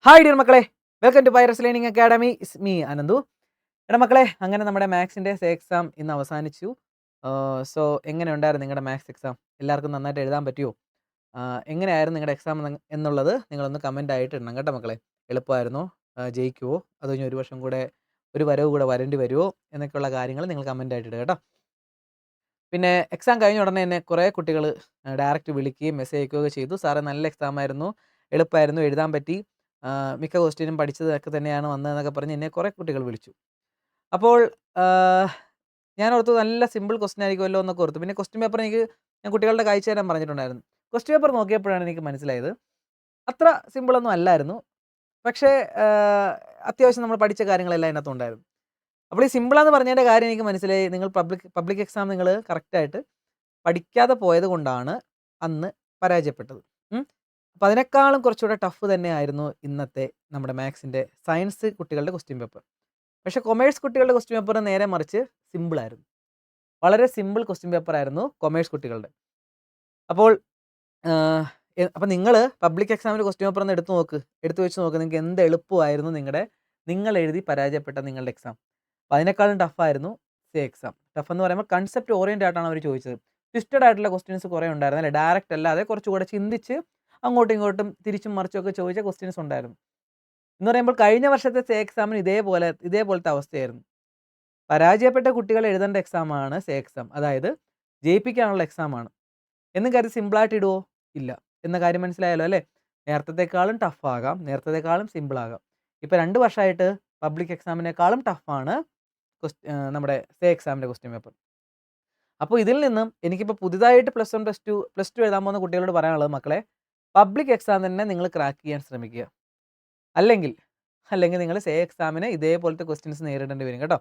Hi dear മക്കളെ, welcome to Pyrus learning academy. Is me Ananthu. എടാ മക്കളെ, അങ്ങനെ നമ്മുടെ മാത്സിൻ്റെ എക്സാം ഇന്ന് അവസാനിച്ചു. സോ എങ്ങനെ ഉണ്ടായിരുന്നു നിങ്ങളുടെ മാത്സ് എക്സാം? എല്ലാവർക്കും നന്നായിട്ട് എഴുതാൻ പറ്റിയോ? എങ്ങനെയായിരുന്നു നിങ്ങളുടെ എക്സാം എന്നുള്ളത് നിങ്ങളൊന്ന് കമൻ്റ് ആയിട്ട് ഇടണം കേട്ടോ മക്കളെ. എളുപ്പമായിരുന്നോ? ജയിക്കുമോ? അതോ ഇനി ഒരു വർഷം കൂടെ ഒരു വരവ് കൂടെ വരേണ്ടി വരുമോ എന്നൊക്കെയുള്ള കാര്യങ്ങൾ നിങ്ങൾ കമൻ്റ് ആയിട്ട് ഇടുക കേട്ടോ. പിന്നെ എക്സാം കഴിഞ്ഞ ഉടനെ തന്നെ കുറേ കുട്ടികൾ ഡയറക്റ്റ് വിളിക്കുകയും മെസ്സേജ് അയക്കുകയൊക്കെ ചെയ്തു. സാറേ നല്ല എക്സാം ആയിരുന്നു, എളുപ്പമായിരുന്നു, എഴുതാൻ പറ്റി, മിക്ക ക്വസ്റ്റ്യനും പഠിച്ചതൊക്കെ തന്നെയാണ് വന്നതെന്നൊക്കെ പറഞ്ഞ് എന്നെ കുറേ കുട്ടികൾ വിളിച്ചു. അപ്പോൾ ഞാൻ ഓർത്തു നല്ല സിമ്പിൾ ക്വസ്റ്റ്യൻ ആയിരിക്കുമല്ലോ എന്നൊക്കെ ഓർത്തു. പിന്നെ ക്വസ്റ്റ്യൻ പേപ്പർ ഞാൻ കുട്ടികളുടെ കാഴ്ച തരാൻ പറഞ്ഞിട്ടുണ്ടായിരുന്നു. ക്വസ്റ്റ്യൻ പേപ്പർ നോക്കിയപ്പോഴാണ് എനിക്ക് മനസ്സിലായത് അത്ര സിമ്പിളൊന്നും അല്ലായിരുന്നു. പക്ഷേ അത്യാവശ്യം നമ്മൾ പഠിച്ച കാര്യങ്ങളെല്ലാം അതിനകത്ത് ഉണ്ടായിരുന്നു. അപ്പോൾ ഈ സിമ്പിളാന്ന് പറഞ്ഞതിൻ്റെ കാര്യം എനിക്ക് മനസ്സിലായി. നിങ്ങൾ പബ്ലിക് എക്സാം നിങ്ങൾ കറക്റ്റായിട്ട് പഠിക്കാതെ പോയത് കൊണ്ടാണ് അന്ന് പരാജയപ്പെട്ടത്. അപ്പോൾ അതിനേക്കാളും കുറച്ചുകൂടെ ടഫ് തന്നെയായിരുന്നു ഇന്നത്തെ നമ്മുടെ മാത്സിൻ്റെ സയൻസ് കുട്ടികളുടെ ക്വസ്റ്റ്യൻ പേപ്പർ. പക്ഷേ കൊമേഴ്സ് കുട്ടികളുടെ ക്വസ്റ്റ്യൻ പേപ്പർ നേരെ മറിച്ച് സിമ്പിളായിരുന്നു. വളരെ സിമ്പിൾ ക്വസ്റ്റ്യൻ പേപ്പറായിരുന്നു കൊമേഴ്സ് കുട്ടികളുടെ. അപ്പോൾ അപ്പോൾ നിങ്ങൾ പബ്ലിക് എക്സാമിൻ്റെ ക്വസ്റ്റ്യൻ പേപ്പർ ഒന്ന് എടുത്ത് വെച്ച് നോക്ക്. നിങ്ങൾക്ക് എന്ത് എളുപ്പമായിരുന്നു നിങ്ങൾ എഴുതി പരാജയപ്പെട്ട നിങ്ങളുടെ എക്സാം. അപ്പോൾ അതിനേക്കാളും ടഫായിരുന്നു എക്സാം. ടഫ് എന്ന് പറയുമ്പോൾ കൺസെപ്റ്റ് ഓറിയൻറ്റഡ് ആയിട്ടാണ് അവർ ചോദിച്ചത്. ട്വിസ്റ്റഡ് ആയിട്ടുള്ള ക്വസ്റ്റ്യൻസ് കുറേ ഉണ്ടായിരുന്നു അല്ലേ. ഡയറക്റ്റ് അല്ലാതെ കുറച്ചുകൂടെ ചിന്തിച്ച് അങ്ങോട്ടും ഇങ്ങോട്ടും തിരിച്ചും മറിച്ചൊക്കെ ചോദിച്ച ക്വസ്റ്റ്യൻസ് ഉണ്ടായിരുന്നു. എന്ന് പറയുമ്പോൾ കഴിഞ്ഞ വർഷത്തെ എക്സാമിന് ഇതേപോലത്തെ അവസ്ഥയായിരുന്നു. പരാജയപ്പെട്ട കുട്ടികൾ എഴുതേണ്ട എക്സാമാണ് എക്സാം. അതായത് ജയിപ്പിക്കാനുള്ള എക്സാമാണ്. എന്നും കരുതി സിമ്പിളായിട്ട് ഇടുമോ? ഇല്ല എന്ന കാര്യം മനസ്സിലായല്ലോ അല്ലേ. നേരത്തേക്കാളും ടഫാകാം, നേരത്തേക്കാളും സിമ്പിളാകാം. ഇപ്പോൾ 2 വർഷമായിട്ട് പബ്ലിക് എക്സാമിനേക്കാളും ടഫാണ് നമ്മുടെ എക്സാമിൻ്റെ ക്വസ്റ്റ്യൻ പേപ്പർ. അപ്പോൾ ഇതിൽ നിന്നും എനിക്കിപ്പോൾ പുതുതായിട്ട് പ്ലസ് 1, പ്ലസ് ടു എഴുതാൻ പോകുന്ന കുട്ടികളോട് പറയാനുള്ളത്, മക്കളെ പബ്ലിക് എക്സാം തന്നെ നിങ്ങൾ ക്രാക്ക് ചെയ്യാൻ ശ്രമിക്കുക. അല്ലെങ്കിൽ നിങ്ങൾ എക്സാമിന് ഇതേപോലത്തെ ക്വസ്റ്റ്യൻസ് നേരിടേണ്ടി വരും കേട്ടോ.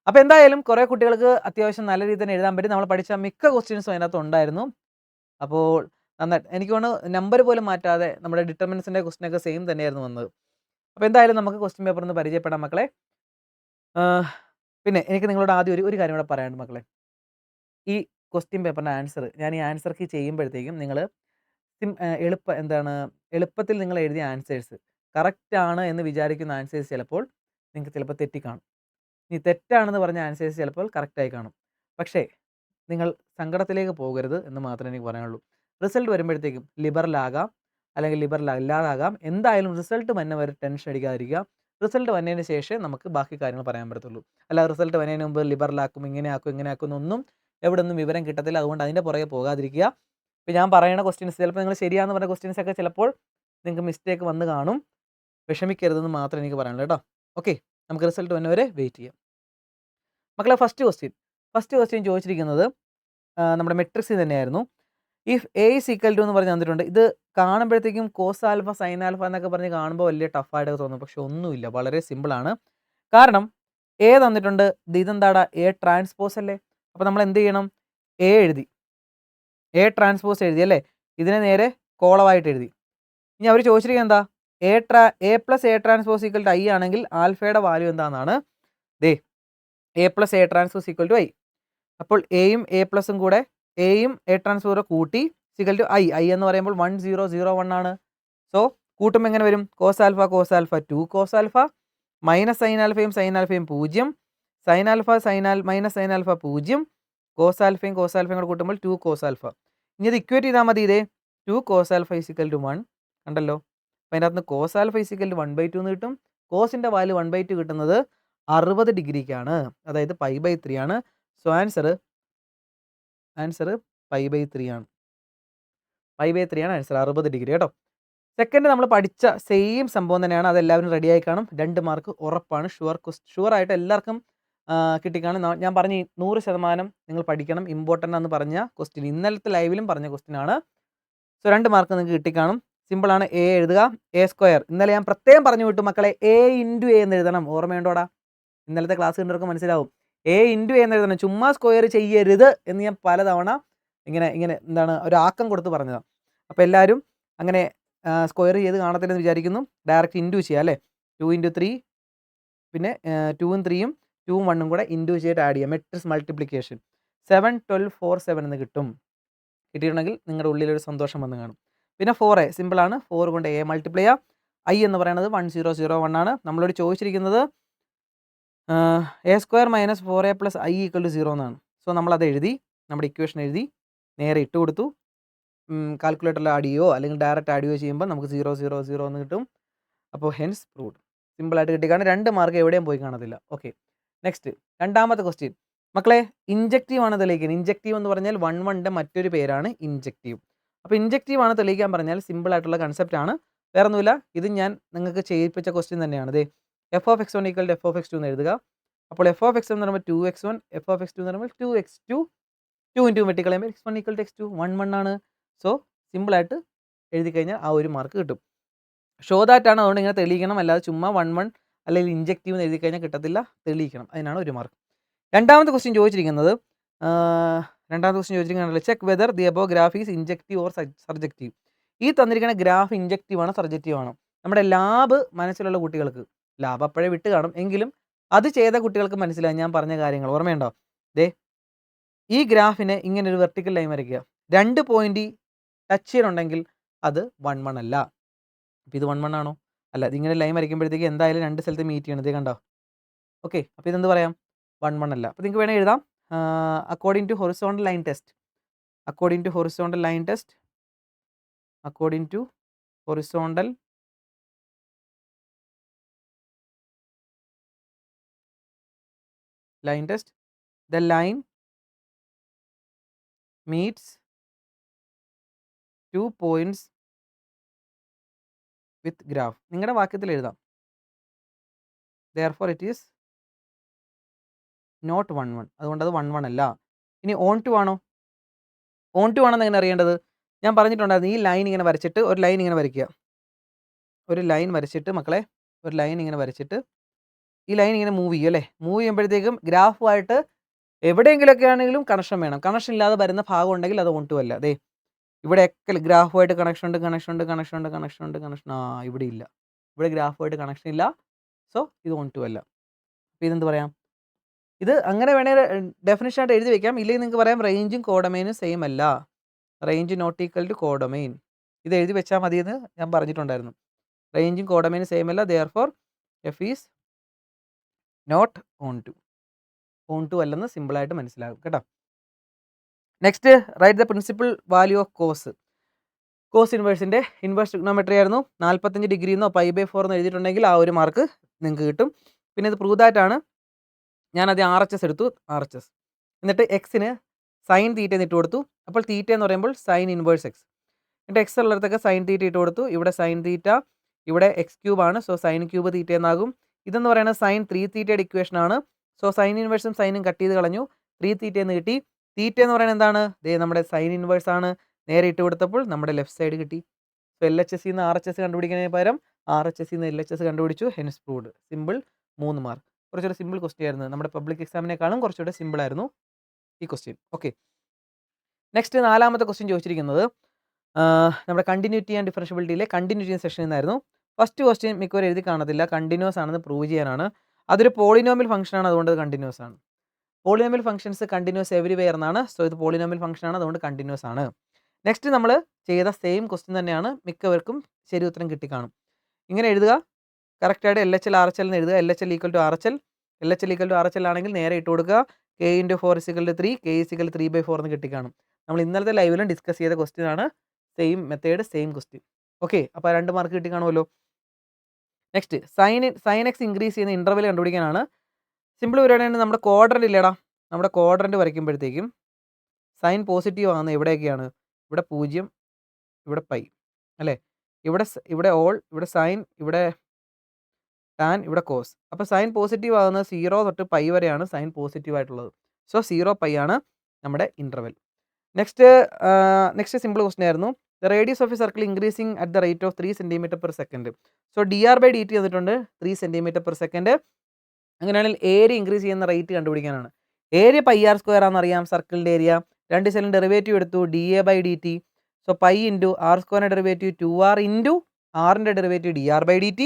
അപ്പോൾ എന്തായാലും കുറേ കുട്ടികൾക്ക് അത്യാവശ്യം നല്ല രീതിയിൽ തന്നെ എഴുതാൻ പറ്റി. നമ്മൾ പഠിച്ച മിക്ക ക്വസ്റ്റ്യൻസും അതിനകത്ത് ഉണ്ടായിരുന്നു. അപ്പോൾ നന്നായിട്ട് എനിക്ക് തോന്നുന്നു നമ്പർ പോലും മാറ്റാതെ നമ്മുടെ ഡിറ്റർമിനൻസിൻ്റെ ക്വസ്റ്റ്യനൊക്കെ സെയിം തന്നെയായിരുന്നു വന്നത്. അപ്പോൾ എന്തായാലും നമുക്ക് ക്വസ്റ്റ്യൻ പേപ്പർ ഒന്ന് പരിചയപ്പെടാം മക്കളെ. പിന്നെ എനിക്ക് നിങ്ങളോട് ആദ്യം ഒരു കാര്യം കൂടെ പറയാനുണ്ട് മക്കളെ. ഈ ക്വസ്റ്റ്യൻ പേപ്പറിൻ്റെ ആൻസർ ഞാൻ ഈ ആൻസർ കീ ചെയ്യുമ്പോഴത്തേക്കും നിങ്ങൾ എളുപ്പത്തിൽ നിങ്ങൾ എഴുതിയ ആൻസേഴ്സ് കറക്റ്റ് ആണ് എന്ന് വിചാരിക്കുന്ന ആൻസേഴ്സ് ചിലപ്പോൾ നിങ്ങൾക്ക് തെറ്റിക്കാണും. ഇനി തെറ്റാണെന്ന് പറഞ്ഞ ആൻസേഴ്സ് ചിലപ്പോൾ കറക്റ്റായി കാണും. പക്ഷേ നിങ്ങൾ സങ്കടത്തിലേക്ക് പോകരുത് എന്ന് മാത്രമേ എനിക്ക് പറയാനുള്ളൂ. റിസൾട്ട് വരുമ്പോഴത്തേക്കും ലിബറലാകാം, അല്ലെങ്കിൽ ലിബറൽ അല്ലാതാകാം. എന്തായാലും റിസൾട്ട് വന്നെ വരെ ടെൻഷൻ അടിക്കാതിരിക്കുക. റിസൾട്ട് വന്നതിന് ശേഷം നമുക്ക് ബാക്കി കാര്യങ്ങൾ പറയാൻ പറ്റത്തുള്ളൂ. അല്ല റിസൾട്ട് വന്നതിന് മുമ്പ് ലിബറലാക്കും, ഇങ്ങനെ ആക്കും എന്നൊന്നും എവിടെ ഒന്നും വിവരം കിട്ടത്തില്ല. അതുകൊണ്ട് അതിൻ്റെ പുറകെ പോകാതിരിക്കുക. ഇപ്പോൾ ഞാൻ പറയുന്ന ക്വസ്റ്റ്യൻസ് ചിലപ്പോൾ നിങ്ങൾ ശരിയാന്ന് പറഞ്ഞ ക്വസ്റ്റ്യൻസ് ഒക്കെ ചിലപ്പോൾ നിങ്ങൾക്ക് മിസ്റ്റേക്ക് വന്ന് കാണും. വിഷമിക്കരുതെന്ന് മാത്രമേ എനിക്ക് പറയാനുള്ളൂ കേട്ടോ. ഓക്കെ, നമുക്ക് റിസൾട്ട് വന്നവരെ വെയിറ്റ് ചെയ്യാം. മക്കളെ ഫസ്റ്റ് ക്വസ്റ്റ്യൻ ചോദിച്ചിരിക്കുന്നത് നമ്മുടെ മെട്രിക്സിൽ തന്നെയായിരുന്നു. If A is equal to എന്ന് പറഞ്ഞ് തന്നിട്ടുണ്ട്. ഇത് കാണുമ്പോഴത്തേക്കും കോസ് ആൽഫ സൈൻ ആൽഫ എന്നൊക്കെ പറഞ്ഞ് കാണുമ്പോൾ വലിയ ടഫായിട്ട് തോന്നും. പക്ഷെ ഒന്നുമില്ല, വളരെ സിമ്പിളാണ്. കാരണം എ തന്നിട്ടുണ്ട്, ഇതെന്താടാ എ ട്രാൻസ്പോസ് അല്ലേ. അപ്പോൾ നമ്മൾ എന്ത് ചെയ്യണം? എ എഴുതി, എ ട്രാൻസ്പോസ് എഴുതി അല്ലേ. ഇതിനെ നേരെ കോളമായിട്ട് എഴുതി. ഇനി അവർ ചോദിച്ചിരിക്കുന്നത് എന്താ? A plus A transpose equal to I ആണെങ്കിൽ ആൽഫയുടെ വാല്യൂ എന്താണെന്നാണ്. A plus A transpose equal to I. അപ്പോൾ എയും എ പ്ലസും കൂടെ എയും എ ട്രാൻസ്പോസും കൂട്ടി ഈക്വൽ ടു ഐ എന്ന് പറയുമ്പോൾ 1001 ആണ്. സോ കൂട്ടുമ്പോൾ എങ്ങനെ വരും? Cos alpha 2 cos alpha minus sine ആൽഫയും 0, sine alpha minus sine alpha 0, cos ആൽഫയും കൂടെ കൂട്ടുമ്പോൾ 2 കോസ് ആൽഫ. ഇനി ഇത് ഇക്വേറ്റ് ചെയ്താൽ മതി. 2 കോസ് ആൽഫ ഈക്വൽ ടു 1 കണ്ടല്ലോ. അപ്പോൾ അതിനകത്ത് നിന്ന് കോസ് ആൽഫ ഈക്വൽ ടു 1/2 എന്ന് കിട്ടും. കോസിൻ്റെ വാല്യൂ 1/2 കിട്ടുന്നത് 60 ഡിഗ്രിക്കാണ്, അതായത് π/3 ആണ്. സോ ആൻസർ π/3 ആണ്. π/3 ആണ് ആൻസർ, 60 ഡിഗ്രി കേട്ടോ. സെക്കൻഡ് നമ്മൾ പഠിച്ച സെയിം സംഭവം തന്നെയാണ്. അതെല്ലാവരും റെഡിയായി കാണും. 2 മാർക്ക് ഉറപ്പാണ്. ഷുവറായിട്ട് എല്ലാവർക്കും കിട്ടിക്കാണും. ഞാൻ പറഞ്ഞ 100% നിങ്ങൾ പഠിക്കണം, ഇമ്പോർട്ടൻ്റ് എന്ന് പറഞ്ഞ ക്വസ്റ്റ്യൻ ഇന്നലത്തെ ലൈവിലും പറഞ്ഞ ക്വസ്റ്റ്യൻ ആണ്. സോ 2 മാർക്ക് നിങ്ങൾക്ക് കിട്ടിക്കാണും. സിമ്പിളാണ്. എ എഴുതുക, A². ഇന്നലെ ഞാൻ പ്രത്യേകം പറഞ്ഞു വിട്ടു മക്കളെ, A × A എന്ന് എഴുതണം. ഓർമ്മയുണ്ടോടാ? ഇന്നലത്തെ ക്ലാസ് കണ്ടവർക്ക് മനസ്സിലാവും. A × A എന്ന് എഴുതണം, ചുമ്മാ സ്ക്വയർ ചെയ്യരുത് എന്ന് ഞാൻ പലതവണ ഇങ്ങനെ ഒരു ആക്കം കൊടുത്ത് പറഞ്ഞതാണ്. അപ്പോൾ എല്ലാവരും അങ്ങനെ സ്ക്വയർ ചെയ്ത് കാണത്തില്ലെന്ന് വിചാരിക്കുന്നു. ഡയറക്റ്റ് ഇൻറ്റു ചെയ്യുക അല്ലേ. 2 × 3, പിന്നെ 2ഉം 3ഉം 2ഉം 1ഉം കൂടെ ഇൻറ്റു ചെയ്തിട്ട് ആഡ് ചെയ്യുക. മെട്രിക്സ് മൾട്ടിപ്ലിക്കേഷൻ 7 12 4 7 എന്ന് കിട്ടും. കിട്ടിയിട്ടുണ്ടെങ്കിൽ നിങ്ങളുടെ ഉള്ളിലൊരു സന്തോഷം വന്ന് കാണും. പിന്നെ 4a സിമ്പിളാണ്. 4 കൊണ്ട് a മൾട്ടിപ്ലൈ ചെയ്യുക. ഐ എന്ന് പറയുന്നത് 1001 ആണ്. നമ്മളോട് ചോദിച്ചിരിക്കുന്നത് A² - 4A + I = 0 എന്നാണ്. സോ നമ്മളത് എഴുതി, നമ്മുടെ ഇക്വേഷൻ എഴുതി നേരെ ഇട്ട് കൊടുത്തു. കാൽക്കുലേറ്ററിൽ ആഡ് ചെയ്യുകയോ അല്ലെങ്കിൽ ഡയറക്റ്റ് ആഡ് ചെയ്യുകയോ ചെയ്യുമ്പോൾ നമുക്ക് 0, 0, 0 എന്ന് കിട്ടും. അപ്പോൾ ഹെൻസ് പ്രൂവ്ഡ്. സിമ്പിളായിട്ട് കിട്ടി. കാരണം 2 മാർക്ക് എവിടെയും പോയി കാണത്തില്ല. ഓക്കെ, നെക്സ്റ്റ് രണ്ടാമത്തെ ക്വസ്റ്റ്യൻ. മക്കളെ, ഇൻജെക്റ്റീവ് ആണ് തെളിയിക്കുന്നത്. ഇൻജെക്റ്റീവ് എന്ന് പറഞ്ഞാൽ 1 മറ്റൊരു പേരാണ് ഇൻജെക്റ്റീവ്. അപ്പോൾ ഇൻജെക്റ്റീവ് ആണ് തെളിയിക്കാൻ പറഞ്ഞാൽ സിമ്പിളായിട്ടുള്ള കൺസെപ്റ്റ് ആണ്. വേറെ ഒന്നുമില്ല, ഇത് ഞാൻ നിങ്ങൾക്ക് ചെയ്യിപ്പിച്ച ക്വസ്റ്റ്യൻ തന്നെയാണ്. ദേ f(x1) = f(x2) എന്ന് എഴുതുക. അപ്പോൾ f(x) എന്ന് പറയുമ്പോൾ 2x1, f(x2) എന്ന് പറയുമ്പോൾ 2x2. 2 ഇൻറ്റു വെട്ടിക്കളയുമ്പോൾ x1 = x2, 1, 1 ആണ്. സോ സിമ്പിളായിട്ട് എഴുതി കഴിഞ്ഞാൽ ആ ഒരു മാർക്ക് കിട്ടും. ഷോ ദാറ്റ് ആണ്. അതുകൊണ്ട് ഇങ്ങനെ തെളിയിക്കണം, അല്ലാതെ ചുമ്മാ 1, 1 അല്ലെങ്കിൽ ഇൻജെക്റ്റീവ് എന്ന് എഴുതി കഴിഞ്ഞാൽ കിട്ടത്തില്ല. തെളിയിക്കണം, അതിനാണ് 1 മാർക്ക്. രണ്ടാമത്തെ ക്വസ്റ്റ്യൻ ചോദിച്ചിരിക്കുന്നത് check whether the above graph is injective or surjective. ഈ തന്നിരിക്കുന്ന ഗ്രാഫ് ഇൻജെക്റ്റീവ് ആണോ സർജക്റ്റീവ് ആണോ? നമ്മുടെ ലാബ് മനസ്സിലുള്ള കുട്ടികൾക്ക്, ലാബ് അപ്പോഴേ വിട്ട് കാണും, എങ്കിലും അത് ചെയ്ത കുട്ടികൾക്ക് മനസ്സിലായി ഞാൻ പറഞ്ഞ കാര്യങ്ങൾ. ഓർമ്മയുണ്ടോ? ദേ ഈ ഗ്രാഫിന് ഇങ്ങനെ ഒരു വെർട്ടിക്കൽ ലൈൻ വരയ്ക്കുക. 2 പോയിന്റ് ടച്ച് ചെയ്യുന്നുണ്ടെങ്കിൽ അത് 1, 1 അല്ല. അപ്പോൾ ഇത് 1, 1 ആണോ? അല്ല. ഇതിങ്ങനെ ലൈൻ വരയ്ക്കുമ്പോഴത്തേക്ക് എന്തായാലും 2 സ്ഥലത്ത് മീറ്റ് ചെയ്യണം. ഇത് കണ്ടോ? ഓക്കെ, അപ്പോൾ ഇതെന്ത് പറയാം? 1, 1 അല്ല. അപ്പോൾ നിങ്ങൾക്ക് വേണമെങ്കിൽ എഴുതാം according to horizontal line test. According to horizontal line test. According to horizontal line test, the line meets 2 points with graph. നിങ്ങളുടെ വാക്യത്തിൽ എഴുതാം. therefore it is not 1, 1. അതുകൊണ്ട് അത് 1, 1 അല്ല. ഇനി ഓൺ ടു ആണോ? ഓൺ ടു ആണെന്ന് എങ്ങനെ അറിയേണ്ടത്? ഞാൻ പറഞ്ഞിട്ടുണ്ടായിരുന്നു, ഈ ലൈൻ ഇങ്ങനെ വരച്ചിട്ട് ഒരു ലൈൻ ഇങ്ങനെ വരയ്ക്കുക. ഒരു ലൈൻ വരച്ചിട്ട് മക്കളെ, ഒരു ലൈൻ ഇങ്ങനെ വരച്ചിട്ട് ഈ ലൈൻ ഇങ്ങനെ മൂവ് ചെയ്യും അല്ലേ? മൂവ് ചെയ്യുമ്പോഴത്തേക്കും ഗ്രാഫുമായിട്ട് എവിടെയെങ്കിലുമൊക്കെ ആണെങ്കിലും കണക്ഷൻ വേണം. കണക്ഷൻ ഇല്ലാതെ വരുന്ന ഭാഗം ഉണ്ടെങ്കിൽ അത് ഓൺ ടു അല്ല. ദേ ഇവിടെയൊക്കെ ഗ്രാഫുമായിട്ട് കണക്ഷൻ ഉണ്ട്. ഇവിടെ ഇല്ല. ഇവിടെ ഗ്രാഫുമായിട്ട് കണക്ഷൻ ഇല്ല. സോ ഇത് ഓൺ ടു അല്ല. അപ്പോൾ ഇതെന്ത് പറയാം? ഇത് അങ്ങനെ വേണമെങ്കിൽ ഡെഫിനിഷൻ ആയിട്ട് എഴുതി വെക്കാം. ഇല്ലെങ്കിൽ നിങ്ങൾക്ക് പറയാം റേഞ്ചും കോഡൊമൈനും സെയിം അല്ല. Range not equal to codomain. ഇത് എഴുതി വെച്ചാൽ മതിയെന്ന് ഞാൻ പറഞ്ഞിട്ടുണ്ടായിരുന്നു. റേഞ്ചും കോഡൊമൈനും സെയിം അല്ല. Therefore F is not onto. Onto അല്ലെന്ന് സിമ്പിളായിട്ട് മനസ്സിലാകും കേട്ടോ. Next, right the principal value of cos. Cos ഇൻവേഴ്സിൻ്റെ ഇൻവേഴ്സ് ട്രിഗ്നോമെട്രി ആയിരുന്നു. 45 ഡിഗ്രിന്നോ π/4 എന്ന് എഴുതിയിട്ടുണ്ടെങ്കിൽ ആ ഒരു മാർക്ക് നിങ്ങൾക്ക് കിട്ടും. പിന്നെ ഇത് പ്രൂവ് ദാറ്റ് ആണ്. ഞാനത് RHS എടുത്തു. RHS എന്നിട്ട് എക്സിന് സൈൻ തീറ്റ ഇട്ട് കൊടുത്തു. അപ്പോൾ തീറ്റ എന്ന് പറയുമ്പോൾ സൈൻ ഇൻവേഴ്സ് എക്സ്. എന്നിട്ട് എക്സ് ഉള്ളിടത്തൊക്കെ സൈൻ തീറ്റ ഇട്ട് കൊടുത്തു. ഇവിടെ സൈൻ തീറ്റ, ഇവിടെ എക്സ് ക്യൂബ് ആണ്. സോ സൈൻ ക്യൂബ് തീറ്റ എന്നാകും. ഇതെന്ന് പറയുന്നത് സൈൻ 3 തീറ്റയുടെ ഇക്വേഷൻ ആണ്. സോ സൈൻ ഇൻവേഴ്സും സൈനും കട്ട് ചെയ്ത് കളഞ്ഞു. 3 തീറ്റ എന്ന് കിട്ടി. തീറ്റ എന്ന് പറയുന്നത് എന്താണ്? ദേ നമ്മുടെ സൈൻ ഇൻവേഴ്സ് ആണ്. നേരെ ഇട്ട് കൊടുത്തപ്പോൾ നമ്മുടെ ലെഫ്റ്റ് സൈഡ് കിട്ടി. സോ LHS നിന്ന് RHS കണ്ടുപിടിക്കുന്നതിന് പകരം RHS നിന്ന് LHS കണ്ടുപിടിച്ചു. Hence proved. Simple, 3 mark. കുറച്ചുകൂടെ സിമ്പിൾ ക്വസ്റ്റ്യൻ ആയിരുന്നു. നമ്മുടെ പബ്ലിക് എക്സാമിനേക്കാളും കുറച്ചുകൂടെ സിമ്പിൾ ആയിരുന്നു ഈ ക്വസ്റ്റ്യൻ. ഓക്കെ, നെക്സ്റ്റ് നാലാമത്തെ ക്വസ്റ്റ്യൻ ചോദിച്ചിരിക്കുന്നത് നമ്മുടെ കണ്ടിന്യൂറ്റി ആൻഡ് ഡിഫറൻഷ്യബിലിറ്റിയിലെ കണ്ടിന്യൂറ്റി സെക്ഷനിൽ നിന്നായിരുന്നു. ഫസ്റ്റ് ക്വസ്റ്റ്യൻ മിക്കവരും എഴുതി കാണത്തില്ല. കണ്ടിന്യൂസ് ആണെന്ന് പ്രൂവ് ചെയ്യാനാണ്. അതൊരു പോളിനോമിയൽ ഫംഗ്ഷൻ ആണ്, അതുകൊണ്ട് കണ്ടിന്യൂസ് ആണ്. പോളിനോമിയൽ ഫംഗ്ഷൻസ് കണ്ടിന്യൂസ് എവരിവെയർ എന്നാണ്. സോ ഇത് പോളിനോമിയൽ ഫംഗ്ഷൻ ആണ്, അതുകൊണ്ട് കണ്ടിന്യൂസ് ആണ്. നെക്സ്റ്റ് നമ്മൾ ചെയ്ത സെയിം ക്വസ്റ്റ്യൻ തന്നെയാണ്. മിക്കവർക്കും ശരി ഉത്തരം കിട്ടിക്കാണും. ഇങ്ങനെ എഴുതുക, കറക്റ്റായിട്ട് LHL RHL എന്ന് എഴുതുക. LHL = RHL. LHL = RHL ആണെങ്കിൽ നേരെ ഇട്ട് കൊടുക്കുക. K × 4 = 3, K = 3/4 എന്ന് കിട്ടിക്കാണും. നമ്മൾ ഇന്നലത്തെ ലൈവിലും ഡിസ്കസ് ചെയ്ത ക്വസ്റ്റ്യൻ ആണ്. Same method, same question. Okay, അപ്പോൾ 2 മാർക്ക് കിട്ടിക്കാണുമല്ലോ. നെക്സ്റ്റ്, സൈൻ എക്സ് ഇൻക്രീസ് ചെയ്യുന്ന ഇൻ്റർവെൽ കണ്ടുപിടിക്കാനാണ്. സിമ്പിൾ പരിപാടിയാണ്. നമ്മുടെ ക്വാഡ്രൻ്റ് ഇല്ലേടാ, നമ്മുടെ ക്വാഡ്രൻ്റ് വരയ്ക്കുമ്പോഴത്തേക്കും സൈൻ പോസിറ്റീവ് ആകുന്ന എവിടെയൊക്കെയാണ്? ഇവിടെ 0, ഇവിടെ പൈ അല്ലേ? ഇവിടെ ഓൾ, ഇവിടെ സൈൻ, ഇവിടെ ടാൻ, ഇവിടെ കോസ്. അപ്പോൾ സൈൻ പോസിറ്റീവ് ആകുന്നത് 0 തൊട്ട് പൈ വരെയാണ് സൈൻ പോസിറ്റീവ് ആയിട്ടുള്ളത്. സോ 0 പൈ ആണ് നമ്മുടെ ഇൻ്റർവെൽ. നെക്സ്റ്റ് സിമ്പിൾ ക്വസ്റ്റ്യൻ ആയിരുന്നു. The radius of a circle increasing at the rate of 3 cm/s. So dr/dt തന്നിട്ടുണ്ട് 3 cm/s. അങ്ങനെയാണെങ്കിൽ ഏരിയ ഇൻക്രീസ് ചെയ്യുന്ന റേറ്റ് കണ്ടുപിടിക്കാനാണ്. ഏരിയ πr² ആണെന്നറിയാം, സർക്കിളിൻ്റെ ഏരിയ. 2 സൈഡിലും ഡെറിവേറ്റീവ് എടുത്തു, dA/dt. So pi into r² derivative 2r into ആറിൻ്റെ ഡെറിവേറ്റീവ് dr/dt.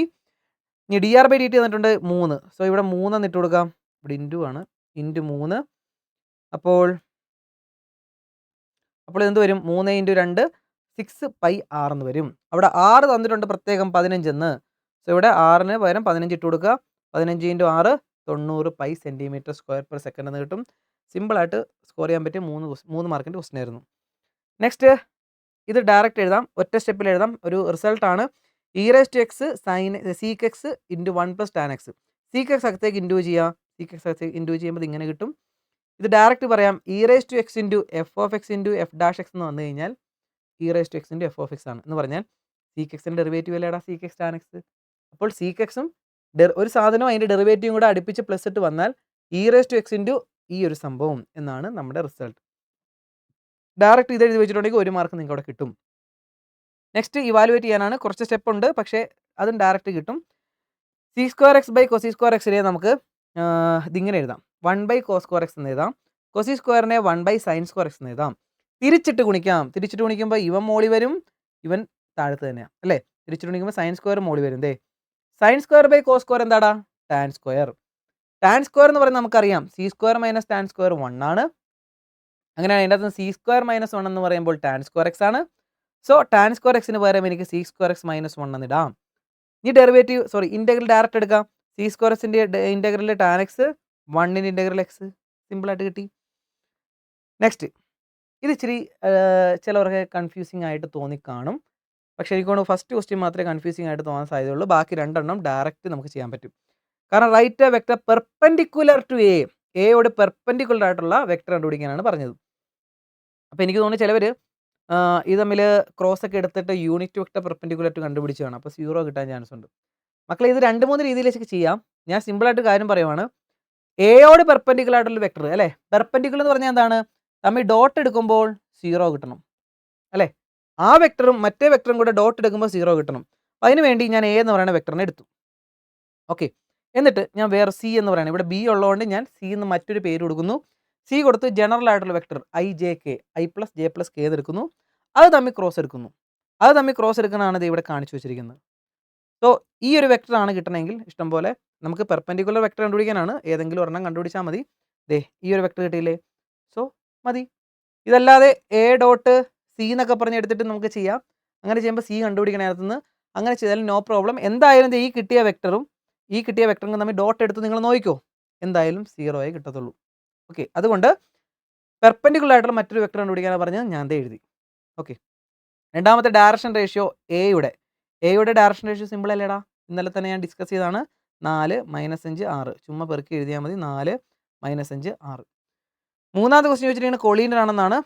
ഇനി dr/dt തന്നിട്ടുണ്ട് 3. സോ ഇവിടെ 3 എന്ന് ഇട്ട് കൊടുക്കാം. ഇവിടെ ഇൻറ്റു ആണ്, ഇൻറ്റു 3. അപ്പോൾ എന്ത് വരും? 3 × 2 6 πr എന്ന് വരും. അവിടെ r തന്നിട്ടുണ്ട് പ്രത്യേകം 15 എന്ന്. ഇവിടെ 6ന് പകരം 15 ഇട്ട് കൊടുക്കുക. 15 × 6 90 pi centimetre square per second എന്ന് കിട്ടും. സിമ്പിളായിട്ട് സ്കോർ ചെയ്യാൻ പറ്റിയ 3 മാർക്കിൻ്റെ ക്വസ്റ്റ്യൻ ആയിരുന്നു. നെക്സ്റ്റ് ഇത് ഡയറക്റ്റ് എഴുതാം. ഒറ്റ സ്റ്റെപ്പിൽ എഴുതാം. ഒരു റിസൾട്ടാണ് e⁻x sin sec x × 1 + tan x. sec x അകത്തേക്ക് ഇൻറ്റു ചെയ്യുക. sec x അകത്തേക്ക് ഇൻറ്റു ചെയ്യുമ്പോൾ ഇങ്ങനെ കിട്ടും. ഇത് ഡയറക്റ്റ് പറയാം e⁻x × f(x) f' എന്ന് വന്നു കഴിഞ്ഞാൽ e⁻x × f(x) ആണ് എന്ന് പറഞ്ഞാൽ sec x ൻ്റെ ഡെറിവേറ്റീവ് അല്ലേടാ sec x tan x. അപ്പോൾ sec x ഉം ഒരു സാധനവും അതിൻ്റെ ഡെറിവേറ്റീവും കൂടെ അടുപ്പിച്ച് പ്ലസ് ഇട്ട് വന്നാൽ e⁻x × ഈ ഒരു സംഭവം എന്നാണ് നമ്മുടെ റിസൾട്ട്. ഡയറക്റ്റ് ഇത് എഴുതി വെച്ചിട്ടുണ്ടെങ്കിൽ 1 മാർക്ക് നിങ്ങൾക്ക് അവിടെ കിട്ടും. നെക്സ്റ്റ് ഇവാലുവേറ്റ് ചെയ്യാനാണ്. കുറച്ച് സ്റ്റെപ്പ് ഉണ്ട്, പക്ഷേ അതും ഡയറക്റ്റ് കിട്ടും. sec² x cos² x നമുക്ക് ഇതിങ്ങനെ എഴുതാം. 1/cos² x എന്ന് എഴുതാം. cos² 1/sin² x എന്ന് എഴുതാം. തിരിച്ചിട്ട് ഗുണിക്കാം. തിരിച്ചിട്ട് ഗുണിക്കുമ്പോൾ ഇവൻ മോളി വരും, ഇവൻ താഴത്ത് തന്നെയാണ് അല്ലേ. തിരിച്ചിട്ട് ഗുണിക്കുമ്പോൾ sin² മോളി വരും. sin² cos² എന്താടാ tan². tan² എന്ന് പറയുന്നത് നമുക്കറിയാം c² - tan² 1 ആണ്. അങ്ങനെയാണ് അതിൻ്റെ അകത്ത് c² - 1 എന്ന് പറയുമ്പോൾ tan² x ആണ്. സോ tan² x പകരം എനിക്ക് sec² x - 1 എന്ന് ഇടാം. ഈ ഡെറിവേറ്റീവ് ഇൻ്റഗ്രൽ ഡയറക്റ്റ് എടുക്കാം. sec² xൻ്റെ ഇൻ്റഗ്രൽ tan x 1 ൻ്റെ ഇൻ്റഗ്രൽ x സിമ്പിളായിട്ട് കിട്ടി. നെക്സ്റ്റ് ഇത് ഇച്ചിരി ചിലവർക്ക് കൺഫ്യൂസിങ് ആയിട്ട് തോന്നിക്കാണും. പക്ഷേ എനിക്ക് തോന്നുന്നു ഫസ്റ്റ് ക്വസ്റ്റ്യൻ മാത്രമേ കൺഫ്യൂസിങ് ആയിട്ട് തോന്നാൻ സാധ്യതയുള്ളൂ. ബാക്കി രണ്ടെണ്ണം ഡയറക്റ്റ് നമുക്ക് ചെയ്യാൻ പറ്റും. കാരണം write a vector perpendicular to എയോട് പെർപെൻഡിക്കുലർ ആയിട്ടുള്ള വെക്ടർ കണ്ടുപിടിക്കാനാണ് പറഞ്ഞത്. അപ്പോൾ എനിക്ക് തോന്നുന്നു ചിലവർ ഇത് തമ്മിൽ ക്രോസ് ഒക്കെ എടുത്തിട്ട് യൂണിറ്റ് വെക്ടർ പെർപെൻഡിക്കുലർ ടു കണ്ടുപിടിച്ചതാണ്. അപ്പോൾ 0 കിട്ടാൻ ചാൻസ് ഉണ്ട്. മക്കളെ ഇത് 2-3 രീതിയിലേക്ക് ചെയ്യാം. ഞാൻ സിമ്പിളായിട്ട് കാര്യം പറയുവാണ്. എയോട് പെർപെൻഡിക്കുലർ ആയിട്ടുള്ള വെക്ടർ അല്ലേ. പെർപെൻഡിക്കുലർ എന്ന് പറഞ്ഞാൽ എന്താണ്? തമ്മിൽ ഡോട്ട് എടുക്കുമ്പോൾ 0 കിട്ടണം അല്ലേ. ആ വെക്ടറും മറ്റേ വെക്ടറും കൂടെ ഡോട്ട് എടുക്കുമ്പോൾ 0 കിട്ടണം. അതിന് വേണ്ടി ഞാൻ എ എന്ന് പറയുന്ന വെക്ടറിനെ എടുത്തു. ഓക്കെ, എന്നിട്ട് ഞാൻ വേറെ സി എന്ന് പറയുന്നത് ഇവിടെ ബി ഉള്ളതുകൊണ്ട് ഞാൻ സി എന്ന് മറ്റൊരു പേര് കൊടുക്കുന്നു. സി കൊടുത്ത് ജനറൽ ആയിട്ടുള്ള വെക്ടർ i+j+k എന്നെടുക്കുന്നു. അത് തമ്മിൽ ക്രോസ് എടുക്കുന്നു. അത് തമ്മിൽ ക്രോസ് എടുക്കുന്നതാണ് ഇത് ഇവിടെ കാണിച്ചു വെച്ചിരിക്കുന്നത്. സോ ഈ ഒരു വെക്ടറാണ് കിട്ടണമെങ്കിൽ ഇഷ്ടംപോലെ നമുക്ക് പെർപെൻഡിക്കുലർ വെക്ടർ കണ്ടുപിടിക്കാനാണ്. ഏതെങ്കിലും ഒരെണ്ണം കണ്ടുപിടിച്ചാൽ മതി. ഈ ഒരു വെക്ടർ കിട്ടിയില്ലേ, സോ മതി. ഇതല്ലാതെ a.c എന്നൊക്കെ പറഞ്ഞ് എടുത്തിട്ട് നമുക്ക് ചെയ്യാം. അങ്ങനെ ചെയ്യുമ്പോൾ സി കണ്ടുപിടിക്കണതിനകത്തുനിന്ന് അങ്ങനെ ചെയ്താലും നോ പ്രോബ്ലം. എന്തായാലും ഈ കിട്ടിയ വെക്ടറും തമ്മിൽ ഡോട്ട് എടുത്ത് നിങ്ങൾ നോക്കിക്കോ, എന്തായാലും 0 കിട്ടത്തുള്ളൂ. ഓക്കെ, അതുകൊണ്ട് പെർപെൻഡിക്കുലർ ആയിട്ടുള്ള മറ്റൊരു വെക്ടർ കണ്ടുപിടിക്കാനാണ് പറഞ്ഞത്. ഞാൻ എഴുതി. ഓക്കെ, രണ്ടാമത്തെ ഡയറക്ഷൻ റേഷ്യോ എയുടെ ഡയറക്ഷൻ റേഷ്യോ സിമ്പിൾ അല്ലേടാ. ഇന്നലെ തന്നെ ഞാൻ ഡിസ്കസ് ചെയ്താണ്. 4 - 5 6 ചുമ്മാ പെറുക്കി എഴുതിയാൽ മതി. 4 - 5 6. മൂന്നാമത്തെ ക്വസ്റ്റ്യൻ ചോദിച്ചിരിക്കുന്നത് കൊളീനിയർ ആണെന്നാണ്.